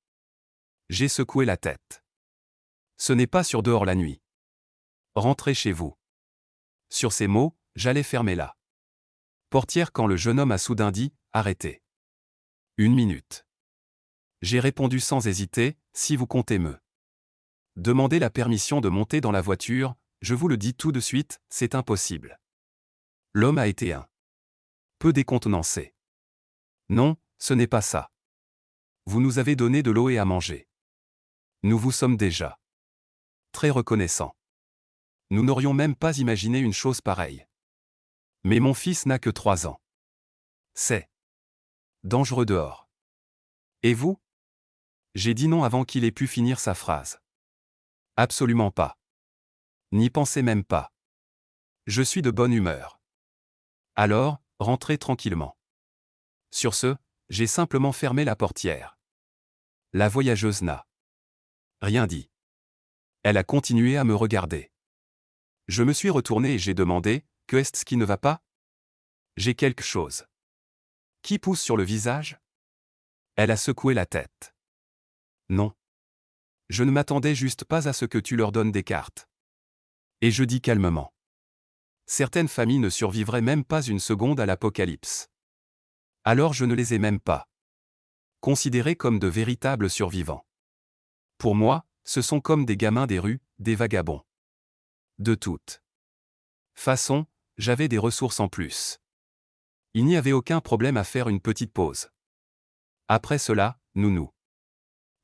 J'ai secoué la tête. Ce n'est pas sûr dehors la nuit. Rentrez chez vous. Sur ces mots, j'allais fermer la portière quand le jeune homme a soudain dit « Arrêtez. 1 minute. » J'ai répondu sans hésiter « Si vous comptez me demander la permission de monter dans la voiture, je vous le dis tout de suite, c'est impossible. » L'homme a été un peu décontenancé. Non, ce n'est pas ça. Vous nous avez donné de l'eau et à manger. Nous vous sommes déjà très reconnaissants. Nous n'aurions même pas imaginé une chose pareille. Mais mon fils n'a que 3 ans. C'est dangereux dehors. Et vous? J'ai dit non avant qu'il ait pu finir sa phrase. Absolument pas. N'y pensez même pas. Je suis de bonne humeur. Alors, rentrez tranquillement. Sur ce, j'ai simplement fermé la portière. La voyageuse n'a rien dit. Elle a continué à me regarder. Je me suis retourné et j'ai demandé « Que est-ce qui ne va pas? J'ai quelque chose qui pousse sur le visage ?» Elle a secoué la tête. Non. Je ne m'attendais juste pas à ce que tu leur donnes des cartes. Et je dis calmement. Certaines familles ne survivraient même pas une seconde à l'apocalypse. Alors je ne les ai même pas considérés comme de véritables survivants. Pour moi, ce sont comme des gamins des rues, des vagabonds. De toute façon, j'avais des ressources en plus. Il n'y avait aucun problème à faire une petite pause. Après cela, nous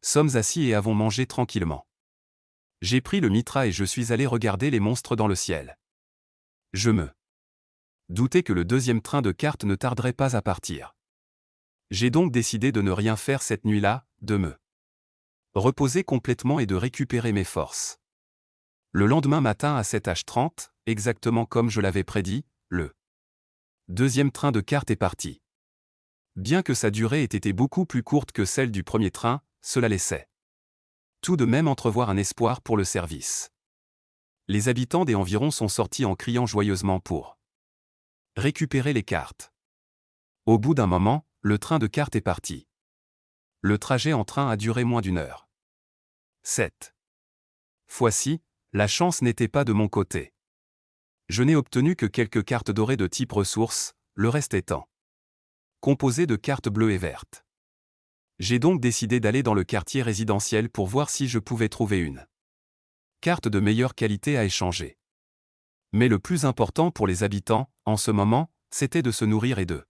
sommes assis et avons mangé tranquillement. J'ai pris le mitra et je suis allé regarder les monstres dans le ciel. Je me doutais que le deuxième train de cartes ne tarderait pas à partir. J'ai donc décidé de ne rien faire cette nuit-là, de me reposer complètement et de récupérer mes forces. Le lendemain matin à 7h30, exactement comme je l'avais prédit, le deuxième train de cartes est parti. Bien que sa durée ait été beaucoup plus courte que celle du premier train, cela laissait tout de même entrevoir un espoir pour le service. Les habitants des environs sont sortis en criant joyeusement pour récupérer les cartes. Au bout d'un moment, le train de cartes est parti. Le trajet en train a duré moins d'1 heure. Cette fois-ci, la chance n'était pas de mon côté. Je n'ai obtenu que quelques cartes dorées de type ressources, le reste étant composé de cartes bleues et vertes. J'ai donc décidé d'aller dans le quartier résidentiel pour voir si je pouvais trouver une carte de meilleure qualité à échanger. Mais le plus important pour les habitants, en ce moment, c'était de se nourrir et de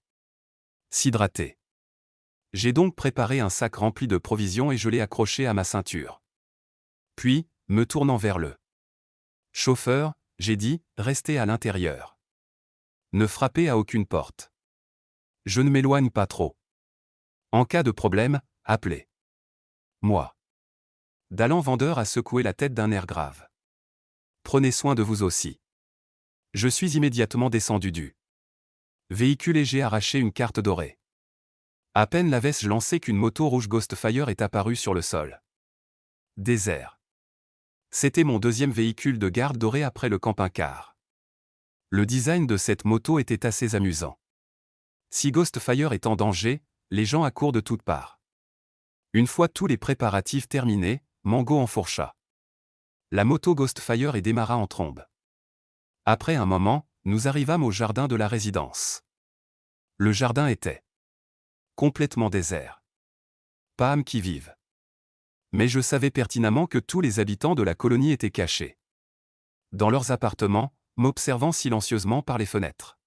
s'hydrater. J'ai donc préparé un sac rempli de provisions et je l'ai accroché à ma ceinture. Puis, me tournant vers le chauffeur, j'ai dit, restez à l'intérieur. Ne frappez à aucune porte. Je ne m'éloigne pas trop. En cas de problème, appelez moi. Dallan vendeur a secoué la tête d'un air grave. Prenez soin de vous aussi. Je suis immédiatement descendu du véhicule et j'ai arraché une carte dorée. À peine l'avais-je lancé qu'une moto rouge Ghostfire est apparue sur le sol. Désert. C'était mon deuxième véhicule de garde doré après le camping-car. Le design de cette moto était assez amusant. Si Ghostfire est en danger, les gens accourent de toutes parts. Une fois tous les préparatifs terminés, Mango enfourcha la moto Ghostfire et démarra en trombe. Après un moment, nous arrivâmes au jardin de la résidence. Le jardin était complètement désert. Pas âme qui vive. Mais je savais pertinemment que tous les habitants de la colonie étaient cachés dans leurs appartements, m'observant silencieusement par les fenêtres.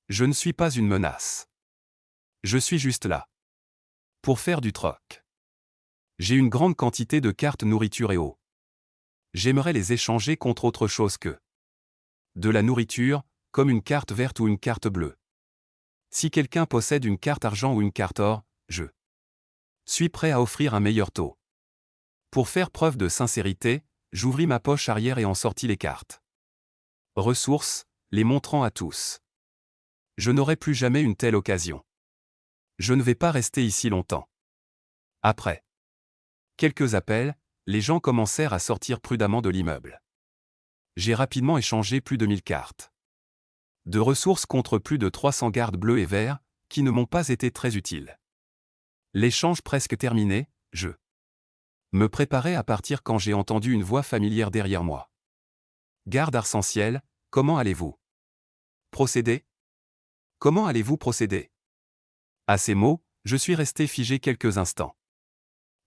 Je ne suis pas une menace. Je suis juste là pour faire du troc. J'ai une grande quantité de cartes nourriture et eau. J'aimerais les échanger contre autre chose que de la nourriture, comme une carte verte ou une carte bleue. Si quelqu'un possède une carte argent ou une carte or, je suis prêt à offrir un meilleur taux. Pour faire preuve de sincérité, j'ouvris ma poche arrière et en sortis les cartes ressources, les montrant à tous. Je n'aurai plus jamais une telle occasion. Je ne vais pas rester ici longtemps. Après quelques appels, les gens commencèrent à sortir prudemment de l'immeuble. J'ai rapidement échangé plus de 1000 cartes de ressources contre plus de 300 gardes bleus et verts, qui ne m'ont pas été très utiles. L'échange presque terminé, je me préparais à partir quand j'ai entendu une voix familière derrière moi. Garde Arc-en-Ciel, comment allez-vous procéder? Comment allez-vous procéder? À ces mots, je suis resté figé quelques instants.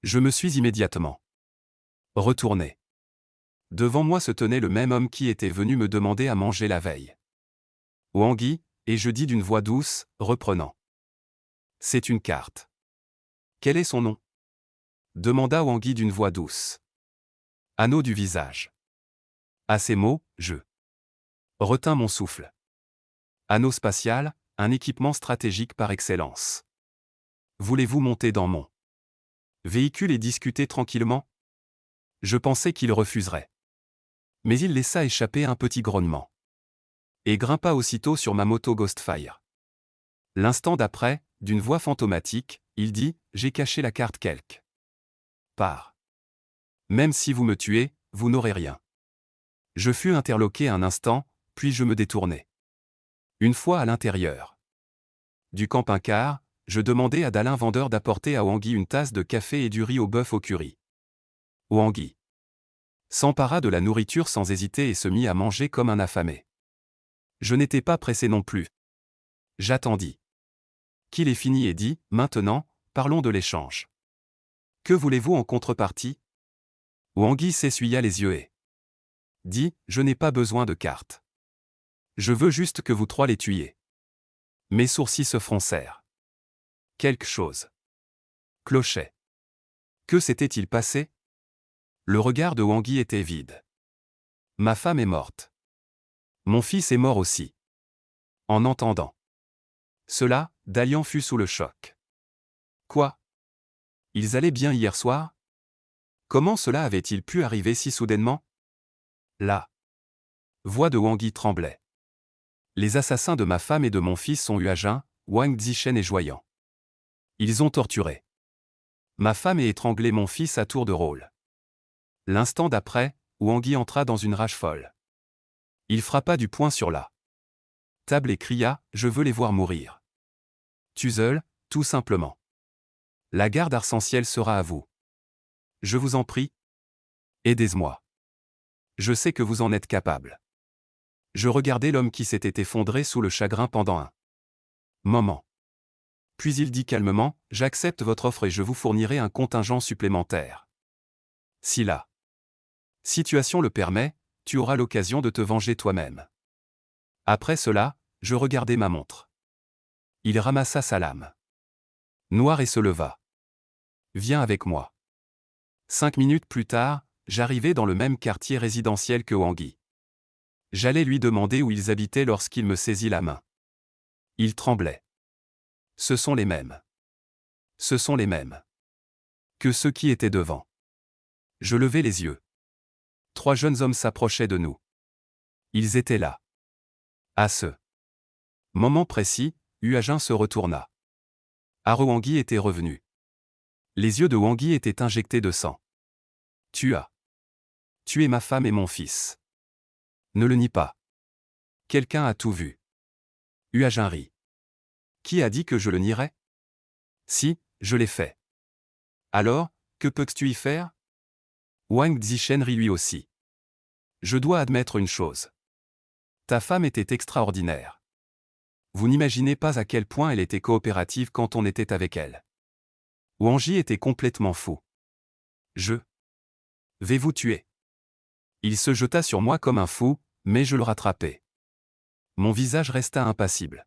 Je me suis immédiatement retourné. Devant moi se tenait le même homme qui était venu me demander à manger la veille. Wangui, et je dis d'une voix douce, reprenant. C'est une carte. Quel est son nom? Demanda Wangui d'une voix douce. Anneau du visage. À ces mots, je retins mon souffle. Anneau spatial, un équipement stratégique par excellence. Voulez-vous monter dans mon véhicule et discuter tranquillement? Je pensais qu'il refuserait. Mais il laissa échapper un petit grognement. Et grimpa aussitôt sur ma moto Ghostfire. L'instant d'après, d'une voix fantomatique, il dit « J'ai caché la carte quelque part. Même si vous me tuez, vous n'aurez rien. » Je fus interloqué un instant, puis je me détournai. Une fois à l'intérieur du camping-car, je demandai à Dallan vendeur d'apporter à Wangui une tasse de café et du riz au bœuf au curry. Wangui s'empara de la nourriture sans hésiter et se mit à manger comme un affamé. Je n'étais pas pressé non plus. J'attendis qu'il ait fini et dit « Maintenant, parlons de l'échange. Que voulez-vous en contrepartie ?» Wangui s'essuya les yeux et dit « Je n'ai pas besoin de cartes. Je veux juste que vous trois les tuiez. » Mes sourcils se froncèrent. Quelque chose clochait. Que s'était-il passé? Le regard de Wang Yi était vide. Ma femme est morte. Mon fils est mort aussi. En entendant cela, Dalian fut sous le choc. Quoi? Ils allaient bien hier soir? Comment cela avait-il pu arriver si soudainement? La voix de Wang Yi tremblait. Les assassins de ma femme et de mon fils sont Hu Ajin, Wang Zishen et Joyant. Ils ont torturé ma femme et étranglé mon fils à tour de rôle. L'instant d'après, Wang Yi entra dans une rage folle. Il frappa du poing sur la table et cria « Je veux les voir mourir. » Tuezel, tout simplement. La garde arc-en-ciel sera à vous. Je vous en prie. Aidez-moi. Je sais que vous en êtes capable. Je regardai l'homme qui s'était effondré sous le chagrin pendant un moment. Puis il dit calmement « J'accepte votre offre et je vous fournirai un contingent supplémentaire. Si la situation le permet, tu auras l'occasion de te venger toi-même. » Après cela, je regardai ma montre. Il ramassa sa lame noire et se leva. Viens avec moi. 5 minutes plus tard, j'arrivai dans le même quartier résidentiel que Wang Yi. J'allais lui demander où ils habitaient lorsqu'il me saisit la main. Il tremblait. Ce sont les mêmes. Ce sont les mêmes que ceux qui étaient devant. Je levai les yeux. 3 jeunes hommes s'approchaient de nous. Ils étaient là. À ce moment précis, Hu Ajin se retourna. Wang Yi était revenu. Les yeux de Wang Yi étaient injectés de sang. Tu as tué ma femme et mon fils. Ne le nie pas. Quelqu'un a tout vu. Hu Ajin rit. Qui a dit que je le nierais? Si, je l'ai fait. Alors, que peux-tu y faire? Wang Zishen rit lui aussi. Je dois admettre une chose. Ta femme était extraordinaire. Vous n'imaginez pas à quel point elle était coopérative quand on était avec elle. Wang Yi était complètement fou. Je vais vous tuer. Il se jeta sur moi comme un fou, mais je le rattrapai. Mon visage resta impassible.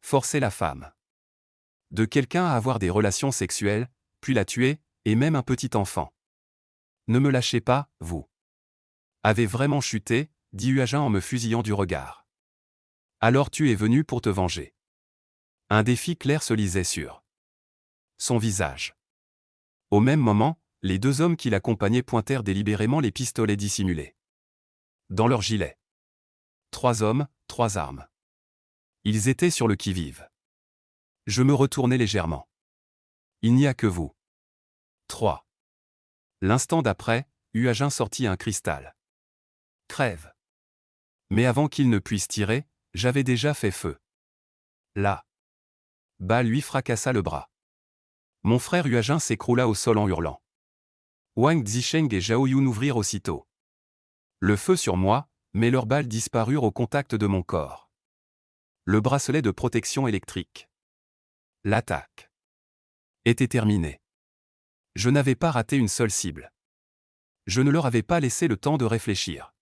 Forcer la femme de quelqu'un à avoir des relations sexuelles, puis la tuer, et même un petit enfant. Ne me lâchez pas, vous avez vraiment chuté, dit Hu Ajin en me fusillant du regard. Alors tu es venu pour te venger. Un défi clair se lisait sur son visage. Au même moment, les 2 hommes qui l'accompagnaient pointèrent délibérément les pistolets dissimulés dans leurs gilets. 3 hommes, 3 armes. Ils étaient sur le qui-vive. Je me retournai légèrement. Il n'y a que vous. 3. L'instant d'après, Hu Ajin sortit un cristal. Crève. Mais avant qu'il ne puisse tirer, j'avais déjà fait feu. La balle lui fracassa le bras. Mon frère Hu Ajin s'écroula au sol en hurlant. Wang Zisheng et Zhao Yun ouvrirent aussitôt le feu sur moi, mais leurs balles disparurent au contact de mon corps. Le bracelet de protection électrique. L'attaque était terminée. Je n'avais pas raté une seule cible. Je ne leur avais pas laissé le temps de réfléchir.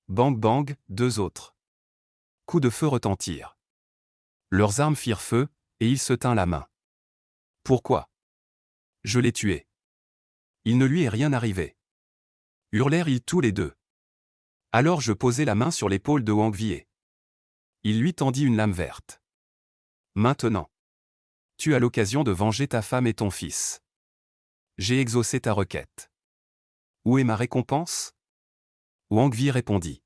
Bang bang, 2 autres coups de feu retentirent. Leurs armes firent feu, et il se tint la main. Pourquoi? Je l'ai tué. Il ne lui est rien arrivé. Hurlèrent-ils tous les 2. Alors je posai la main sur l'épaule de Wang Yi. Il lui tendit une lame verte. Maintenant, tu as l'occasion de venger ta femme et ton fils. J'ai exaucé ta requête. Où est ma récompense? Wang Yi répondit.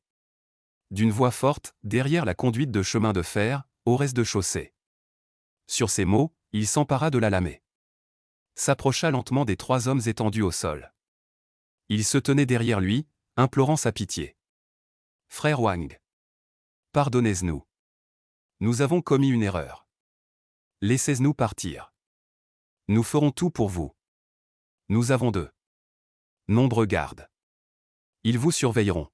D'une voix forte, derrière la conduite de chemin de fer, au rez-de-chaussée. Sur ces mots, il s'empara de la lamée. S'approcha lentement des 3 hommes étendus au sol. Il se tenait derrière lui, implorant sa pitié. Frère Wang. Pardonnez-nous. Nous avons commis une erreur. Laissez-nous partir. Nous ferons tout pour vous. Nous avons de nombreux gardes. Ils vous surveilleront.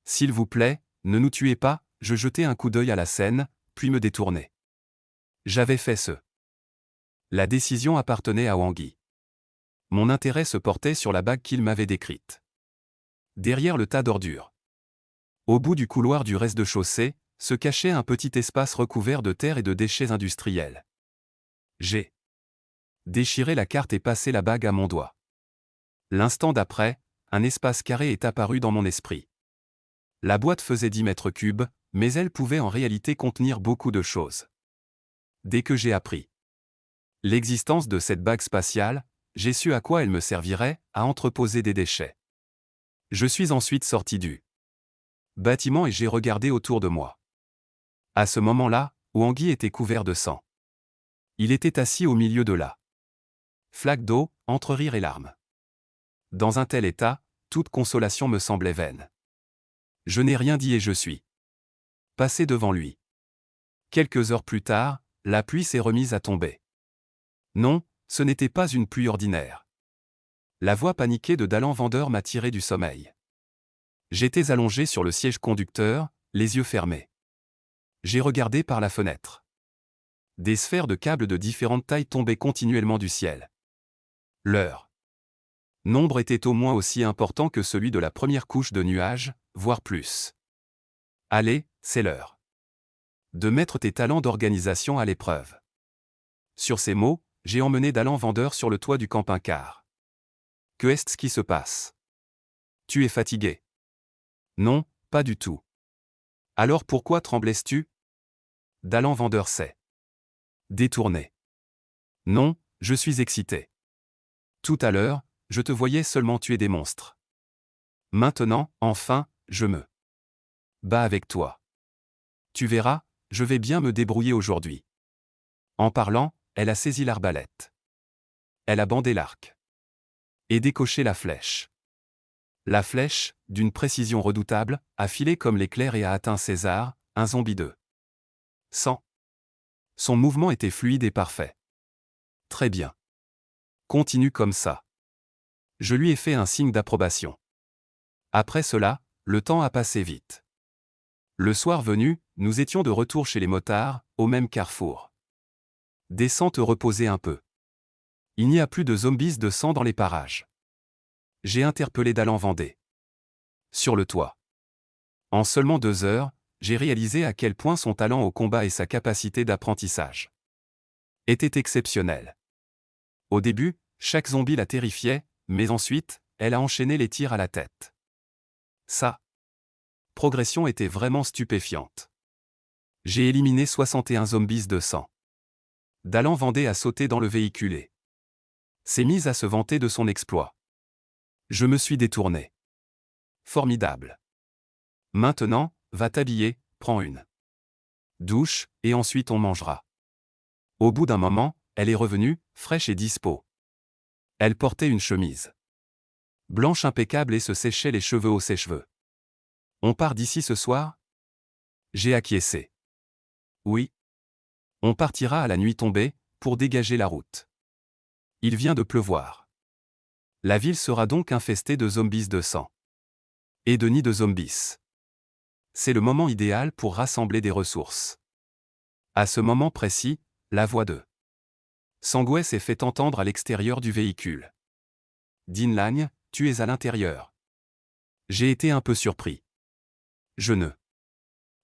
S'il vous plaît, ne nous tuez pas, je jetai un coup d'œil à la scène, puis me détournai. J'avais fait ce. La décision appartenait à Wang Yi. Mon intérêt se portait sur la bague qu'il m'avait décrite. Derrière le tas d'ordures. Au bout du couloir du rez-de-chaussée, se cachait un petit espace recouvert de terre et de déchets industriels. J'ai déchiré la carte et passé la bague à mon doigt. L'instant d'après, un espace carré est apparu dans mon esprit. La boîte faisait 10 mètres cubes, mais elle pouvait en réalité contenir beaucoup de choses. Dès que j'ai appris l'existence de cette bague spatiale, j'ai su à quoi elle me servirait, à entreposer des déchets. Je suis ensuite sorti du bâtiment et j'ai regardé autour de moi. À ce moment-là, Wangui était couvert de sang. Il était assis au milieu de la flaque d'eau, entre rire et larmes. Dans un tel état, toute consolation me semblait vaine. Je n'ai rien dit et je suis passé devant lui. Quelques heures plus tard, la pluie s'est remise à tomber. Non, ce n'était pas une pluie ordinaire. La voix paniquée de Dalan Vendeur m'a tiré du sommeil. J'étais allongé sur le siège conducteur, les yeux fermés. J'ai regardé par la fenêtre. Des sphères de câbles de différentes tailles tombaient continuellement du ciel. Leur nombre était au moins aussi important que celui de la première couche de nuages, voire plus. Allez, c'est l'heure de mettre tes talents d'organisation à l'épreuve. Sur ces mots, j'ai emmené Dalan Vendeur sur le toit du camping-car. Que est-ce qui se passe? Tu es fatigué? Non, pas du tout. Alors pourquoi tremblais-tu? Dalan Vendeur s'est détourné. Non, je suis excité. Tout à l'heure, je te voyais seulement tuer des monstres. Maintenant, enfin, je me bats avec toi. Tu verras, je vais bien me débrouiller aujourd'hui. En parlant, elle a saisi l'arbalète. Elle a bandé l'arc. Et décoché la flèche. La flèche, d'une précision redoutable, a filé comme l'éclair et a atteint César, un zombie de sang. Son mouvement était fluide et parfait. Très bien. Continue comme ça. Je lui ai fait un signe d'approbation. Après cela, le temps a passé vite. Le soir venu, nous étions de retour chez les motards, au même carrefour. Descends te reposer un peu. Il n'y a plus de zombies de sang dans les parages. J'ai interpellé Dalan Vendée. Sur le toit. En seulement 2 heures, j'ai réalisé à quel point son talent au combat et sa capacité d'apprentissage étaient exceptionnels. Au début, chaque zombie la terrifiait, mais ensuite, elle a enchaîné les tirs à la tête. Sa progression était vraiment stupéfiante. J'ai éliminé 61 zombies de sang. Dalan Vendée a sauté dans le véhicule et s'est mise à se vanter de son exploit. Je me suis détourné. Formidable. Maintenant, va t'habiller, prends une douche, et ensuite on mangera. Au bout d'un moment, elle est revenue, fraîche et dispo. Elle portait une chemise blanche impeccable et se séchait les cheveux au sèche-cheveux. On part d'ici ce soir? J'ai acquiescé. Oui. On partira à la nuit tombée, pour dégager la route. Il vient de pleuvoir. La ville sera donc infestée de zombies de sang. Et de nids de zombies. C'est le moment idéal pour rassembler des ressources. À ce moment précis, la voix de Sangwes s'est fait entendre à l'extérieur du véhicule. Din Lagne, tu es à l'intérieur. J'ai été un peu surpris. Je ne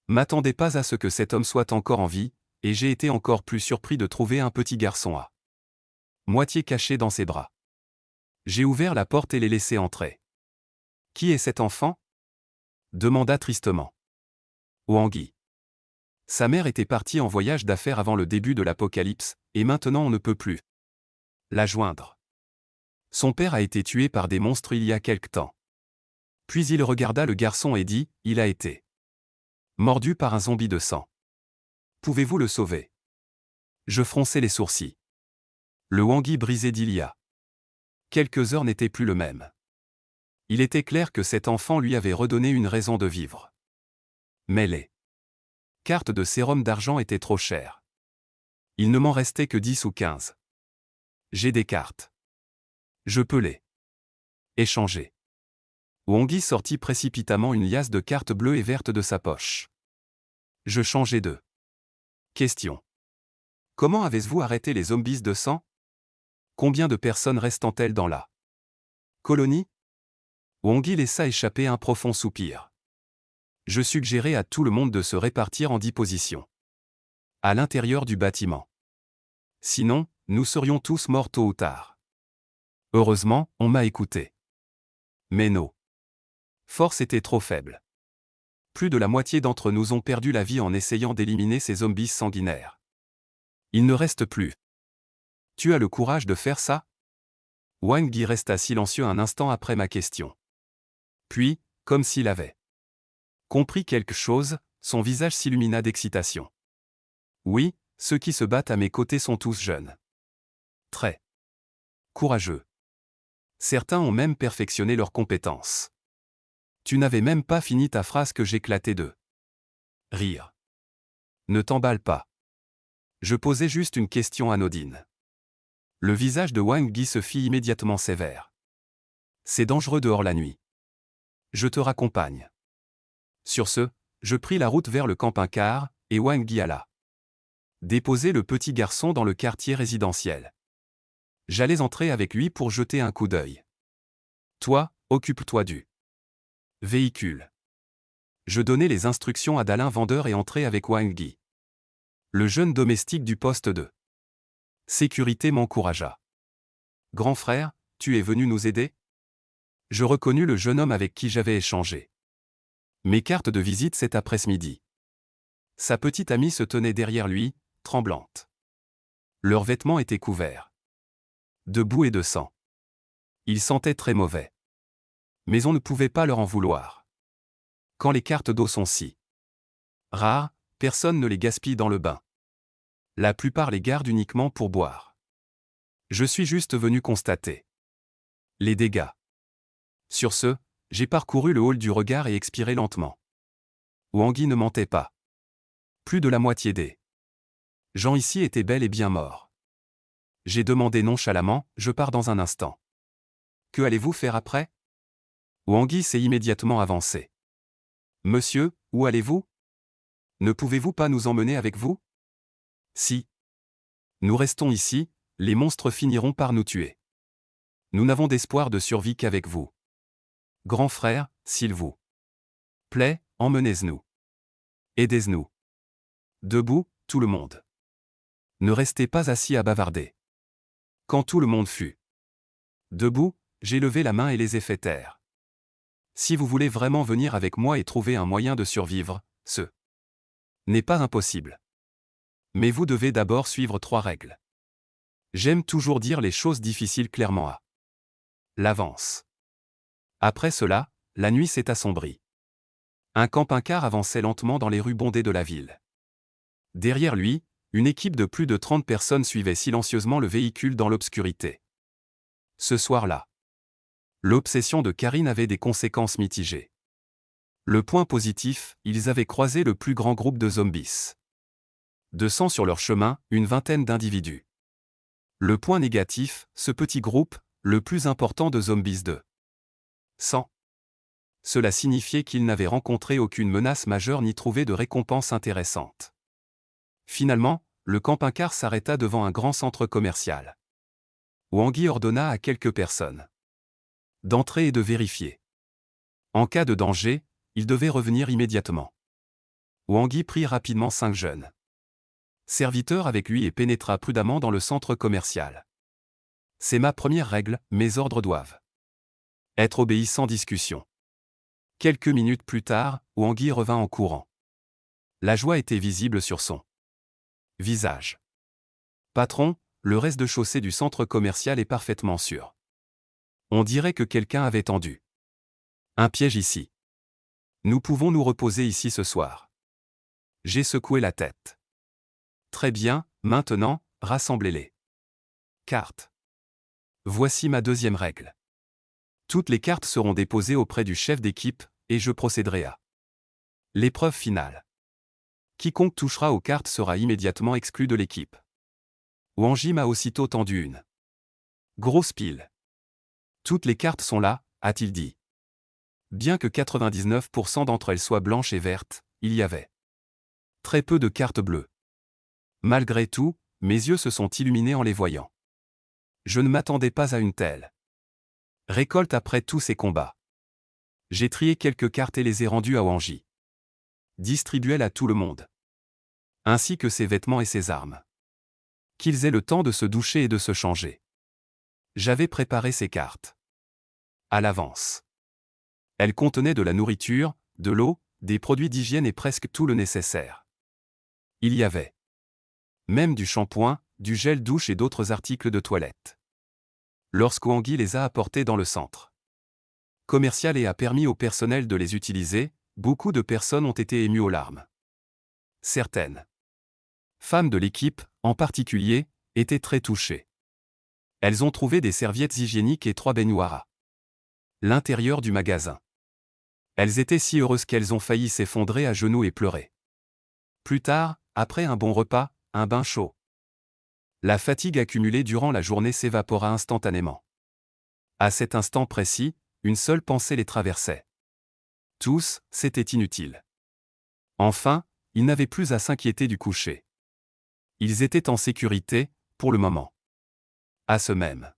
m'attendais pas à ce que cet homme soit encore en vie, et j'ai été encore plus surpris de trouver un petit garçon à moitié caché dans ses bras. J'ai ouvert la porte et l'ai laissé entrer. Qui est cet enfant? Demanda tristement Wangui. Sa mère était partie en voyage d'affaires avant le début de l'apocalypse, et maintenant on ne peut plus la joindre. Son père a été tué par des monstres il y a quelque temps. Puis il regarda le garçon et dit, il a été mordu par un zombie de sang. Pouvez-vous le sauver? Je fronçai les sourcils. Le Wangui brisé d'il y a quelques heures n'était plus le même. Il était clair que cet enfant lui avait redonné une raison de vivre. Mais les cartes de sérum d'argent étaient trop chères. Il ne m'en restait que 10 ou 15. J'ai des cartes. Je peux les échanger. Wangui sortit précipitamment une liasse de cartes bleues et vertes de sa poche. Je changeai de question. Comment avez-vous arrêté les zombies de sang? Combien de personnes restent-elles dans la colonie? Wangui laissa échapper un profond soupir. Je suggérai à tout le monde de se répartir en 10 positions. À l'intérieur du bâtiment. Sinon, nous serions tous morts tôt ou tard. Heureusement, on m'a écouté. Mais nos forces étaient trop faibles. Plus de la moitié d'entre nous ont perdu la vie en essayant d'éliminer ces zombies sanguinaires. Il ne reste plus. Tu as le courage de faire ça? Wang Yi resta silencieux un instant après ma question. Puis, comme s'il avait compris quelque chose, son visage s'illumina d'excitation. Oui, ceux qui se battent à mes côtés sont tous jeunes. Très courageux. Certains ont même perfectionné leurs compétences. Tu n'avais même pas fini ta phrase que j'éclatais de rire. Ne t'emballe pas. Je posais juste une question anodine. Le visage de Wang Yi se fit immédiatement sévère. C'est dangereux dehors la nuit. Je te raccompagne. Sur ce, je pris la route vers le camping-car, et Wang Yi alla déposer le petit garçon dans le quartier résidentiel. J'allais entrer avec lui pour jeter un coup d'œil. Toi, occupe-toi du véhicule. Je donnai les instructions à Dalin vendeur et entrai avec Wang Yi. Le jeune domestique du poste de sécurité m'encouragea. Grand frère, tu es venu nous aider? Je reconnus le jeune homme avec qui j'avais échangé mes cartes de visite cet après-midi. Sa petite amie se tenait derrière lui, tremblante. Leurs vêtements étaient couverts de boue et de sang. Ils sentaient très mauvais. Mais on ne pouvait pas leur en vouloir. Quand les cartes d'eau sont si rares, personne ne les gaspille dans le bain. La plupart les gardent uniquement pour boire. Je suis juste venu constater les dégâts. Sur ce, j'ai parcouru le hall du regard et expiré lentement. Wang Yi ne mentait pas. Plus de la moitié des gens ici étaient bel et bien morts. J'ai demandé nonchalamment, je pars dans un instant. Que allez-vous faire après? Wang Yi s'est immédiatement avancé. Monsieur, où allez-vous? Ne pouvez-vous pas nous emmener avec vous? Si nous restons ici, les monstres finiront par nous tuer. Nous n'avons d'espoir de survie qu'avec vous. Grand frère, s'il vous plaît, emmenez-nous. Aidez-nous. Debout, tout le monde. Ne restez pas assis à bavarder. Quand tout le monde fut debout, j'ai levé la main et les ai fait taire. Si vous voulez vraiment venir avec moi et trouver un moyen de survivre, ce n'est pas impossible. Mais vous devez d'abord suivre 3 règles. J'aime toujours dire les choses difficiles clairement à l'avance. Après cela, la nuit s'est assombrie. Un camping-car avançait lentement dans les rues bondées de la ville. Derrière lui, une équipe de plus de 30 personnes suivait silencieusement le véhicule dans l'obscurité. Ce soir-là, l'obsession de Karine avait des conséquences mitigées. Le point positif, ils avaient croisé le plus grand groupe de zombies. 200 sur leur chemin, une vingtaine d'individus. Le point négatif, ce petit groupe, le plus important de zombies de 100. Cela signifiait qu'ils n'avaient rencontré aucune menace majeure ni trouvé de récompense intéressante. Finalement, le camping-car s'arrêta devant un grand centre commercial. Wang Yi ordonna à quelques personnes d'entrer et de vérifier. En cas de danger, ils devaient revenir immédiatement. Wang Yi prit rapidement 5 jeunes serviteurs avec lui et pénétra prudemment dans le centre commercial. C'est ma première règle, mes ordres doivent être obéis sans discussion. Quelques minutes plus tard, Wang Yi revint en courant. La joie était visible sur son visage. Patron, le rez-de-chaussée du centre commercial est parfaitement sûr. On dirait que quelqu'un avait tendu un piège ici. Nous pouvons nous reposer ici ce soir. J'ai secoué la tête. Très bien, maintenant, rassemblez-les. Cartes. Voici ma deuxième règle. Toutes les cartes seront déposées auprès du chef d'équipe, et je procéderai à l'épreuve finale. Quiconque touchera aux cartes sera immédiatement exclu de l'équipe. Wang Yi m'a aussitôt tendu une grosse pile. Toutes les cartes sont là, a-t-il dit. Bien que 99% d'entre elles soient blanches et vertes, il y avait très peu de cartes bleues. Malgré tout, mes yeux se sont illuminés en les voyant. Je ne m'attendais pas à une telle récolte après tous ces combats. J'ai trié quelques cartes et les ai rendues à Wang Yi. Distribuez-les à tout le monde. Ainsi que ses vêtements et ses armes. Qu'ils aient le temps de se doucher et de se changer. J'avais préparé ces cartes à l'avance. Elle contenait de la nourriture, de l'eau, des produits d'hygiène et presque tout le nécessaire. Il y avait même du shampoing, du gel douche et d'autres articles de toilette. Lorsqu'Ouangui les a apportés dans le centre commercial et a permis au personnel de les utiliser, beaucoup de personnes ont été émues aux larmes. Certaines femmes de l'équipe, en particulier, étaient très touchées. Elles ont trouvé des serviettes hygiéniques et 3 baignoires à l'intérieur du magasin. Elles étaient si heureuses qu'elles ont failli s'effondrer à genoux et pleurer. Plus tard, après un bon repas, un bain chaud. La fatigue accumulée durant la journée s'évapora instantanément. À cet instant précis, une seule pensée les traversait. Tous, c'était inutile. Enfin, ils n'avaient plus à s'inquiéter du coucher. Ils étaient en sécurité, pour le moment. À ce même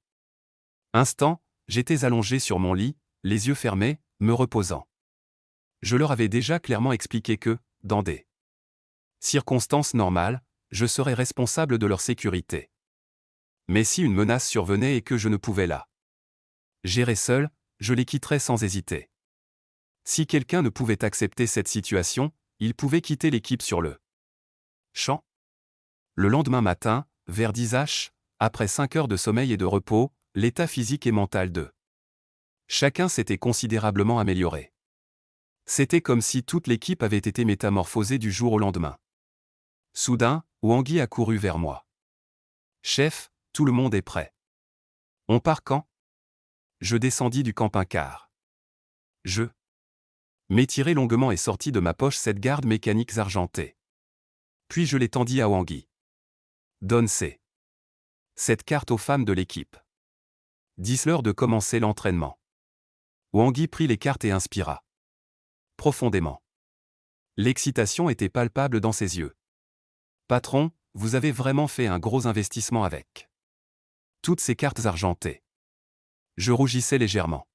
instant, j'étais allongé sur mon lit, les yeux fermés, me reposant. Je leur avais déjà clairement expliqué que, dans des circonstances normales, je serais responsable de leur sécurité. Mais si une menace survenait et que je ne pouvais la gérer seul, je les quitterais sans hésiter. Si quelqu'un ne pouvait accepter cette situation, il pouvait quitter l'équipe sur le champ. Le lendemain matin, vers 10 h, après 5 heures de sommeil et de repos, l'état physique et mental de chacun s'était considérablement amélioré. C'était comme si toute l'équipe avait été métamorphosée du jour au lendemain. Soudain, Ouangui a couru vers moi. « Chef, tout le monde est prêt. On part quand ?» Je descendis du camping-car. Je m'étirai longuement et sortis de ma poche 7 gardes mécaniques argentées. Puis je les tendis à Ouangui. « Donne cette carte aux femmes de l'équipe. Dis-leur de commencer l'entraînement. » Ouangui prit les cartes et inspira profondément. L'excitation était palpable dans ses yeux. « Patron, vous avez vraiment fait un gros investissement avec toutes ces cartes argentées. » Je rougissais légèrement.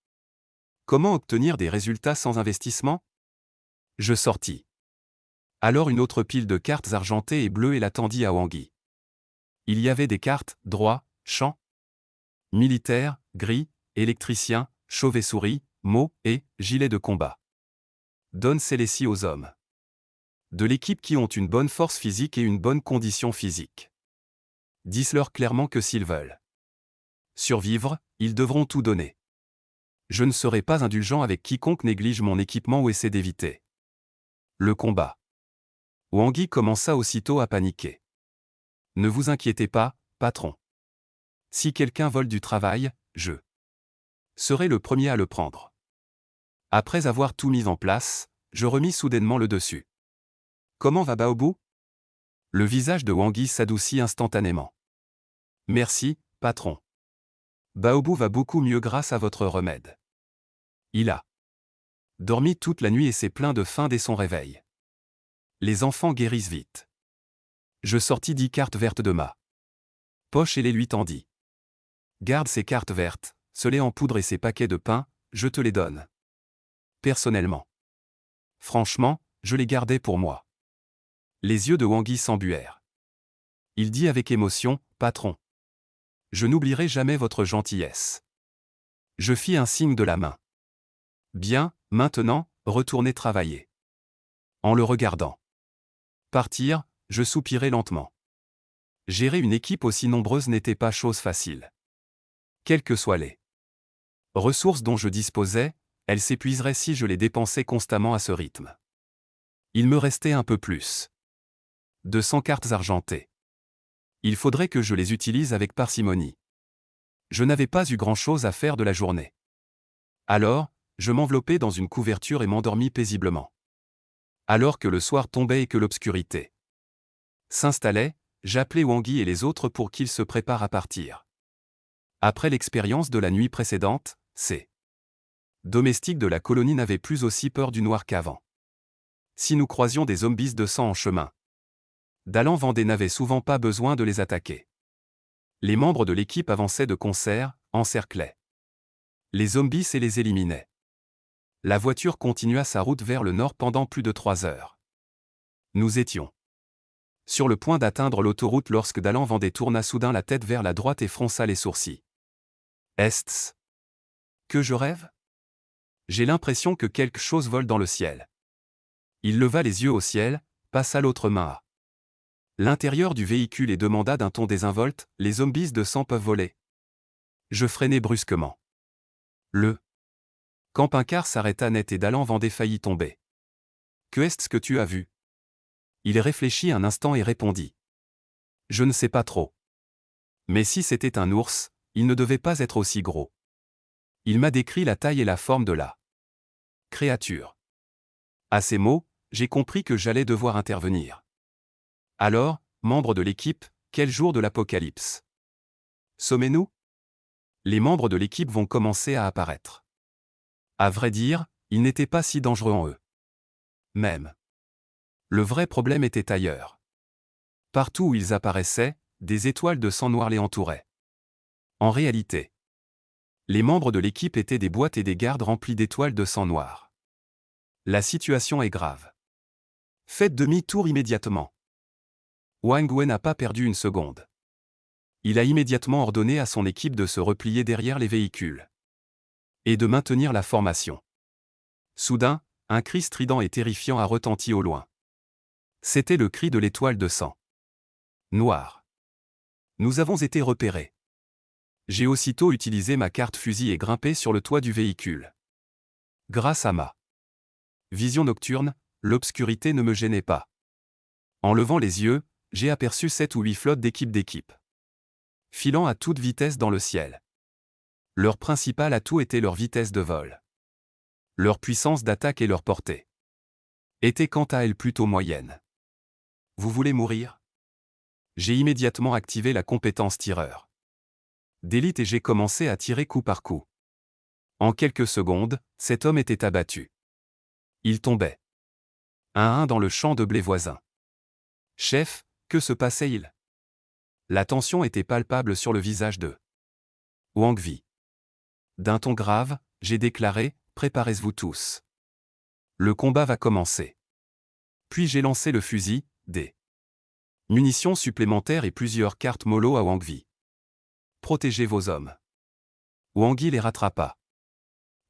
Comment obtenir des résultats sans investissement? Je sortis alors une autre pile de cartes argentées et bleues et la tendis à Ouangui. Il y avait des cartes, droit, champ, militaire, gris, électricien, chauve-souris, mot et gilet de combat. Donne celles-ci aux hommes de l'équipe qui ont une bonne force physique et une bonne condition physique. Dis-leur clairement que s'ils veulent survivre, ils devront tout donner. Je ne serai pas indulgent avec quiconque néglige mon équipement ou essaie d'éviter le combat. Ouangui commença aussitôt à paniquer. Ne vous inquiétez pas, patron. Si quelqu'un vole du travail, je serai le premier à le prendre. Après avoir tout mis en place, je remis soudainement le dessus. Comment va Baobu? Le visage de Ouangui s'adoucit instantanément. Merci, patron. Baobu va beaucoup mieux grâce à votre remède. Il a dormi toute la nuit et s'est plein de faim dès son réveil. Les enfants guérissent vite. Je sortis 10 cartes vertes de ma poche et les lui tendis. Garde ces cartes vertes, ce lait en poudre et ces paquets de pain, je te les donne. Personnellement. Franchement, je les gardais pour moi. Les yeux de Ouangui s'embuèrent. Il dit avec émotion, patron. Je n'oublierai jamais votre gentillesse. Je fis un signe de la main. Bien, maintenant, retournez travailler. En le regardant partir, je soupirai lentement. Gérer une équipe aussi nombreuse n'était pas chose facile. Quelles que soient les ressources dont je disposais, elles s'épuiseraient si je les dépensais constamment à ce rythme. Il me restait un peu plus de 100 cartes argentées. Il faudrait que je les utilise avec parcimonie. Je n'avais pas eu grand-chose à faire de la journée. Alors, je m'enveloppai dans une couverture et m'endormis paisiblement. Alors que le soir tombait et que l'obscurité s'installait, j'appelai Ouangui et les autres pour qu'ils se préparent à partir. Après l'expérience de la nuit précédente, ces domestiques de la colonie n'avaient plus aussi peur du noir qu'avant. Si nous croisions des zombies de sang en chemin, Dalan Vendée n'avait souvent pas besoin de les attaquer. Les membres de l'équipe avançaient de concert, encerclaient les zombies et les éliminaient. La voiture continua sa route vers le nord pendant plus de 3 heures. Nous étions sur le point d'atteindre l'autoroute lorsque Dalan Vendée tourna soudain la tête vers la droite et fronça les sourcils. Est-ce que je rêve? J'ai l'impression que quelque chose vole dans le ciel. Il leva les yeux au ciel, passa l'autre main à l'intérieur du véhicule et demanda d'un ton désinvolte, « Les zombies de sang peuvent voler ?» Je freinai brusquement. Le camping-car s'arrêta net et Dalan vendait failli tomber. « Que est-ce que tu as vu ?» Il réfléchit un instant et répondit. « Je ne sais pas trop. Mais si c'était un ours, il ne devait pas être aussi gros. » Il m'a décrit la taille et la forme de la créature. À ces mots, j'ai compris que j'allais devoir intervenir. Alors, membres de l'équipe, quel jour de l'apocalypse? Sommez-nous? Les membres de l'équipe vont commencer à apparaître. À vrai dire, ils n'étaient pas si dangereux en eux. Même. Le vrai problème était ailleurs. Partout où ils apparaissaient, des étoiles de sang noir les entouraient. En réalité, les membres de l'équipe étaient des boîtes et des gardes remplies d'étoiles de sang noir. La situation est grave. Faites demi-tour immédiatement. Wang Wei n'a pas perdu une seconde. Il a immédiatement ordonné à son équipe de se replier derrière les véhicules et de maintenir la formation. Soudain, un cri strident et terrifiant a retenti au loin. C'était le cri de l'étoile de sang noir. Nous avons été repérés. J'ai aussitôt utilisé ma carte fusil et grimpé sur le toit du véhicule. Grâce à ma vision nocturne, l'obscurité ne me gênait pas. En levant les yeux, j'ai aperçu 7 ou 8 flottes d'équipe filant à toute vitesse dans le ciel. Leur principal atout était leur vitesse de vol. Leur puissance d'attaque et leur portée étaient quant à elles plutôt moyennes. Vous voulez mourir? J'ai immédiatement activé la compétence tireur d'élite et j'ai commencé à tirer coup par coup. En quelques secondes, cet homme était abattu. Il tombait un à un dans le champ de blé voisin. Chef, que se passait-il? La tension était palpable sur le visage de Wang Vi. D'un ton grave, j'ai déclaré, « Préparez-vous tous. Le combat va commencer. » Puis j'ai lancé le fusil, des munitions supplémentaires et plusieurs cartes mollo à Wang Vi. « Protégez vos hommes. » Wang Yi les rattrapa.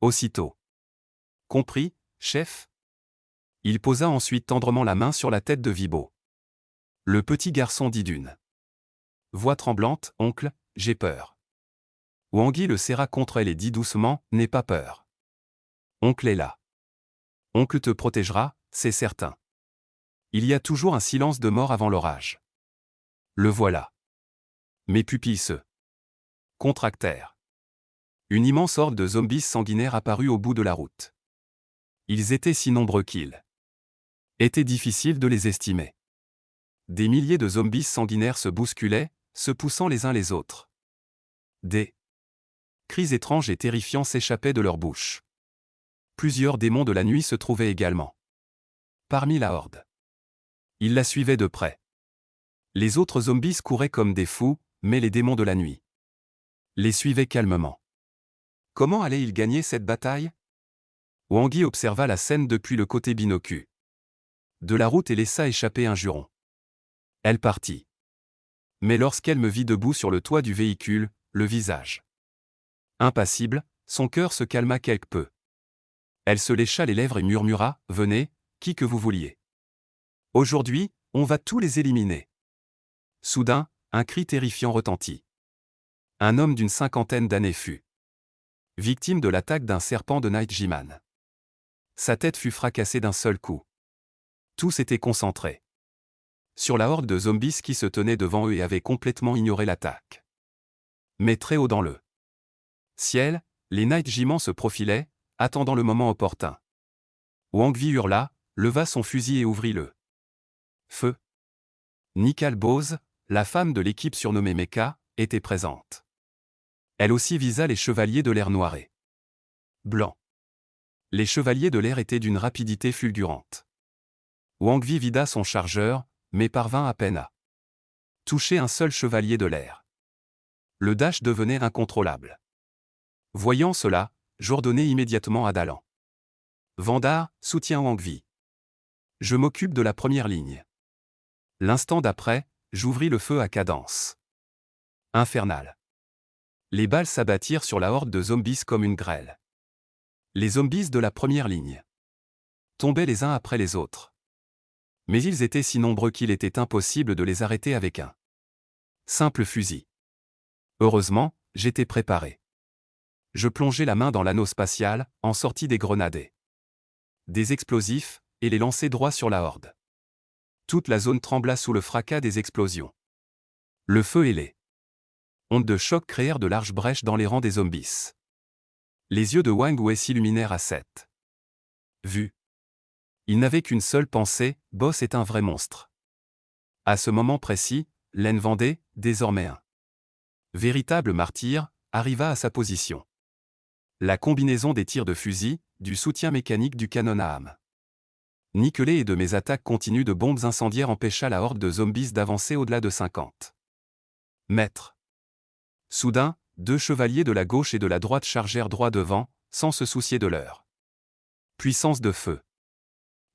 Aussitôt. « Compris, chef ?» Il posa ensuite tendrement la main sur la tête de Vibo. Le petit garçon dit d'une voix tremblante, « Oncle, j'ai peur. » Wang Yi le serra contre elle et dit doucement, « N'aie pas peur. Oncle est là. Oncle te protégera, c'est certain. » Il y a toujours un silence de mort avant l'orage. Le voilà. Mes pupilles se contractèrent. Une immense horde de zombies sanguinaires apparut au bout de la route. Ils étaient si nombreux qu'il était difficile de les estimer. Des milliers de zombies sanguinaires se bousculaient, se poussant les uns les autres. Des cris étranges et terrifiants s'échappaient de leur bouche. Plusieurs démons de la nuit se trouvaient également parmi la horde. Ils la suivaient de près. Les autres zombies couraient comme des fous, mais les démons de la nuit les suivaient calmement. Comment allait-il gagner cette bataille? Wang Yi observa la scène depuis le côté binocu de la route et laissa échapper un juron. Elle partit. Mais lorsqu'elle me vit debout sur le toit du véhicule, le visage impassible, son cœur se calma quelque peu. Elle se lécha les lèvres et murmura, « Venez, qui que vous vouliez. Aujourd'hui, on va tous les éliminer. » Soudain, un cri terrifiant retentit. Un homme d'une cinquantaine d'années fut victime de l'attaque d'un serpent de Night Jiman. Sa tête fut fracassée d'un seul coup. Tous étaient concentrés sur la horde de zombies qui se tenait devant eux et avaient complètement ignoré l'attaque. Mais très haut dans le ciel, les Night Jimans se profilaient, attendant le moment opportun. Wang Vi hurla, leva son fusil et ouvrit le feu. Nikal Bose, la femme de l'équipe surnommée Mecha, était présente. Elle aussi visa les chevaliers de l'air noiré. Blanc. Les chevaliers de l'air étaient d'une rapidité fulgurante. Wang Vi vida son chargeur, mais parvint à peine à toucher un seul chevalier de l'air. Le dash devenait incontrôlable. Voyant cela, j'ordonnai immédiatement à Dalan. Vandar, soutiens Wang Vi. Je m'occupe de la première ligne. L'instant d'après, j'ouvris le feu à cadence infernale. Les balles s'abattirent sur la horde de zombies comme une grêle. Les zombies de la première ligne tombaient les uns après les autres. Mais ils étaient si nombreux qu'il était impossible de les arrêter avec un simple fusil. Heureusement, j'étais préparé. Je plongeai la main dans l'anneau spatial, en sortis des grenades, des explosifs, et les lançai droit sur la horde. Toute la zone trembla sous le fracas des explosions. Le feu et les ondes de choc créèrent de larges brèches dans les rangs des zombies. Les yeux de Wang Wei s'illuminèrent à cette vue. Il n'avait qu'une seule pensée, Boss est un vrai monstre. À ce moment précis, Len Vendée, désormais un véritable martyr, arriva à sa position. La combinaison des tirs de fusil, du soutien mécanique du canon à âme niquelé et de mes attaques continues de bombes incendiaires empêcha la horde de zombies d'avancer au-delà de 50 mètres. Soudain, 2 chevaliers de la gauche et de la droite chargèrent droit devant, sans se soucier de leur puissance de feu.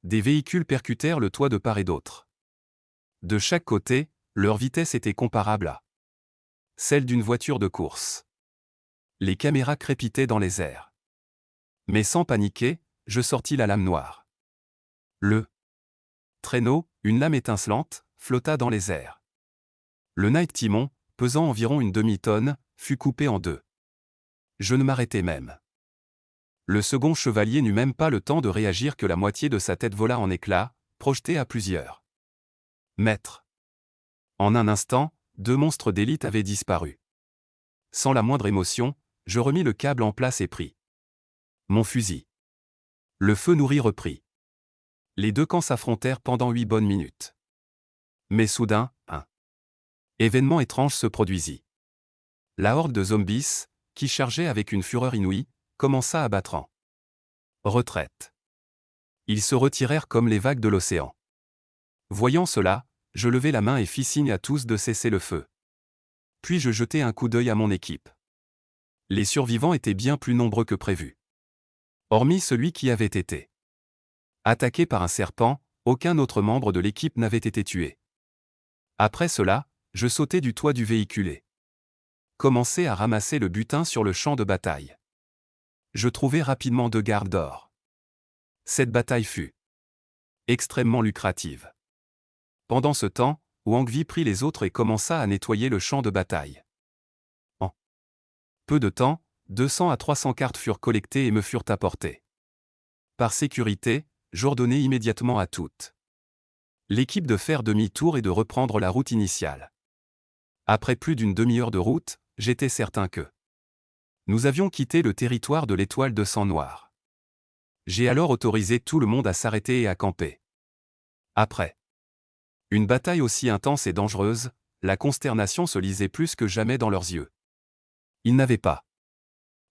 Des véhicules percutèrent le toit de part et d'autre. De chaque côté, leur vitesse était comparable à celle d'une voiture de course. Les caméras crépitaient dans les airs. Mais sans paniquer, je sortis la lame noire. Le traîneau, une lame étincelante, flotta dans les airs. Le Night Timon, pesant environ une demi-tonne, fut coupé en 2. Je ne m'arrêtai même. Le second chevalier n'eut même pas le temps de réagir que la moitié de sa tête vola en éclats, projetée à plusieurs mètres. En un instant, 2 monstres d'élite avaient disparu. Sans la moindre émotion, je remis le câble en place et pris mon fusil. Le feu nourri reprit. Les 2 camps s'affrontèrent pendant 8 bonnes minutes. Mais soudain, un événement étrange se produisit. La horde de zombies, qui chargeait avec une fureur inouïe, commença à battre en retraite. Ils se retirèrent comme les vagues de l'océan. Voyant cela, je levai la main et fis signe à tous de cesser le feu. Puis je jetai un coup d'œil à mon équipe. Les survivants étaient bien plus nombreux que prévu. Hormis celui qui avait été attaqué par un serpent, aucun autre membre de l'équipe n'avait été tué. Après cela, je sautai du toit du véhicule et commençai à ramasser le butin sur le champ de bataille. Je trouvai rapidement 2 gardes d'or. Cette bataille fut extrêmement lucrative. Pendant ce temps, Wang Vi prit les autres et commença à nettoyer le champ de bataille. En peu de temps, 200 à 300 cartes furent collectées et me furent apportées. Par sécurité, j'ordonnai immédiatement à toute l'équipe de faire demi-tour et de reprendre la route initiale. Après plus d'une demi-heure de route, j'étais certain que nous avions quitté le territoire de l'étoile de sang noir. J'ai alors autorisé tout le monde à s'arrêter et à camper. Après une bataille aussi intense et dangereuse, la consternation se lisait plus que jamais dans leurs yeux. Ils n'avaient pas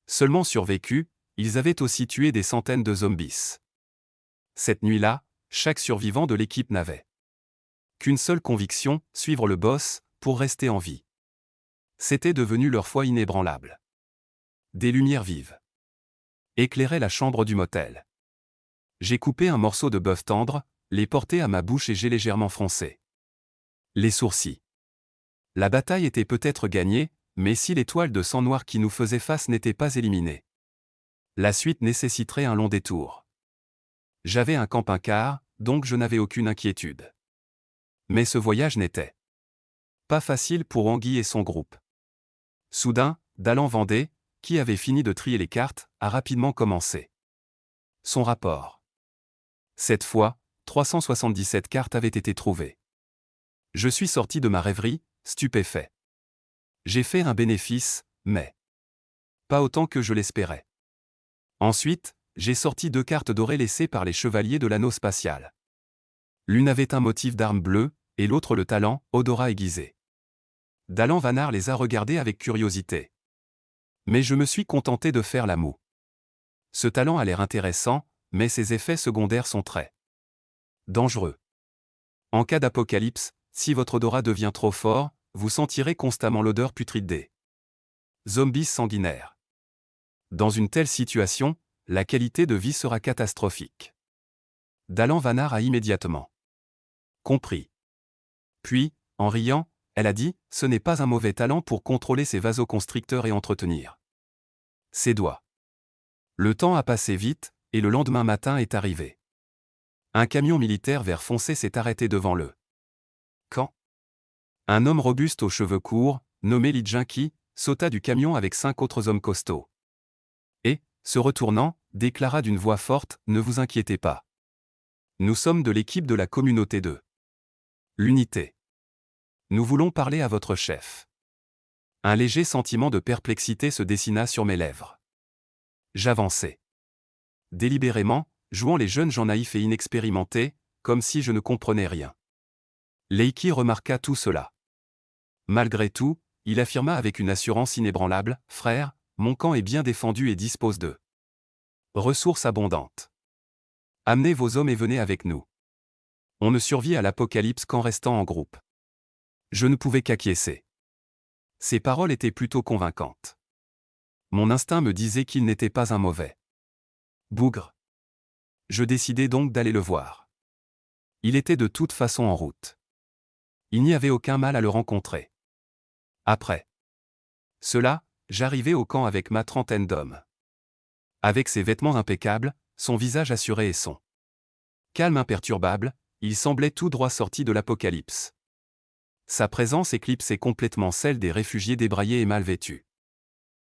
seulement survécu, ils avaient aussi tué des centaines de zombies. Cette nuit-là, chaque survivant de l'équipe n'avait qu'une seule conviction, suivre le boss, pour rester en vie. C'était devenu leur foi inébranlable. Des lumières vives éclairaient la chambre du motel. J'ai coupé un morceau de bœuf tendre, l'ai porté à ma bouche et j'ai légèrement froncé les sourcils. La bataille était peut-être gagnée, mais si l'étoile de sang noir qui nous faisait face n'était pas éliminée, la suite nécessiterait un long détour. J'avais un camping-car, donc je n'avais aucune inquiétude. Mais ce voyage n'était pas facile pour Anguille et son groupe. Soudain, Dallan Vendée, qui avait fini de trier les cartes, a rapidement commencé son rapport. Cette fois, 377 cartes avaient été trouvées. Je suis sorti de ma rêverie, stupéfait. J'ai fait un bénéfice, mais pas autant que je l'espérais. Ensuite, j'ai sorti 2 cartes dorées laissées par les chevaliers de l'anneau spatial. L'une avait un motif d'arme bleue, et l'autre le talent, odorat aiguisé. Dallan Vanard les a regardées avec curiosité. Mais je me suis contenté de faire la moue. Ce talent a l'air intéressant, mais ses effets secondaires sont très dangereux. En cas d'apocalypse, si votre odorat devient trop fort, vous sentirez constamment l'odeur putride des zombies sanguinaires. Dans une telle situation, la qualité de vie sera catastrophique. Dallan Vanard a immédiatement compris. Puis, en riant, elle a dit, ce n'est pas un mauvais talent pour contrôler ses vasoconstricteurs et entretenir ses doigts. Le temps a passé vite, et le lendemain matin est arrivé. Un camion militaire vert foncé s'est arrêté devant le camp. Un homme robuste aux cheveux courts, nommé Li Jinqi, sauta du camion avec 5 autres hommes costauds. Et, se retournant, déclara d'une voix forte, « Ne vous inquiétez pas. Nous sommes de l'équipe de la communauté de l'unité. Nous voulons parler à votre chef. » Un léger sentiment de perplexité se dessina sur mes lèvres. J'avançai. Délibérément, jouant les jeunes gens naïfs et inexpérimentés, comme si je ne comprenais rien. Leiki remarqua tout cela. Malgré tout, il affirma avec une assurance inébranlable, « Frère, mon camp est bien défendu et dispose de ressources abondantes. Amenez vos hommes et venez avec nous. On ne survit à l'apocalypse qu'en restant en groupe. » Je ne pouvais qu'acquiescer. Ces paroles étaient plutôt convaincantes. Mon instinct me disait qu'il n'était pas un mauvais bougre. Je décidai donc d'aller le voir. Il était de toute façon en route. Il n'y avait aucun mal à le rencontrer. Après cela, j'arrivai au camp avec ma trentaine d'hommes. Avec ses vêtements impeccables, son visage assuré et son calme imperturbable, il semblait tout droit sorti de l'apocalypse. Sa présence éclipsait complètement celle des réfugiés débraillés et mal vêtus.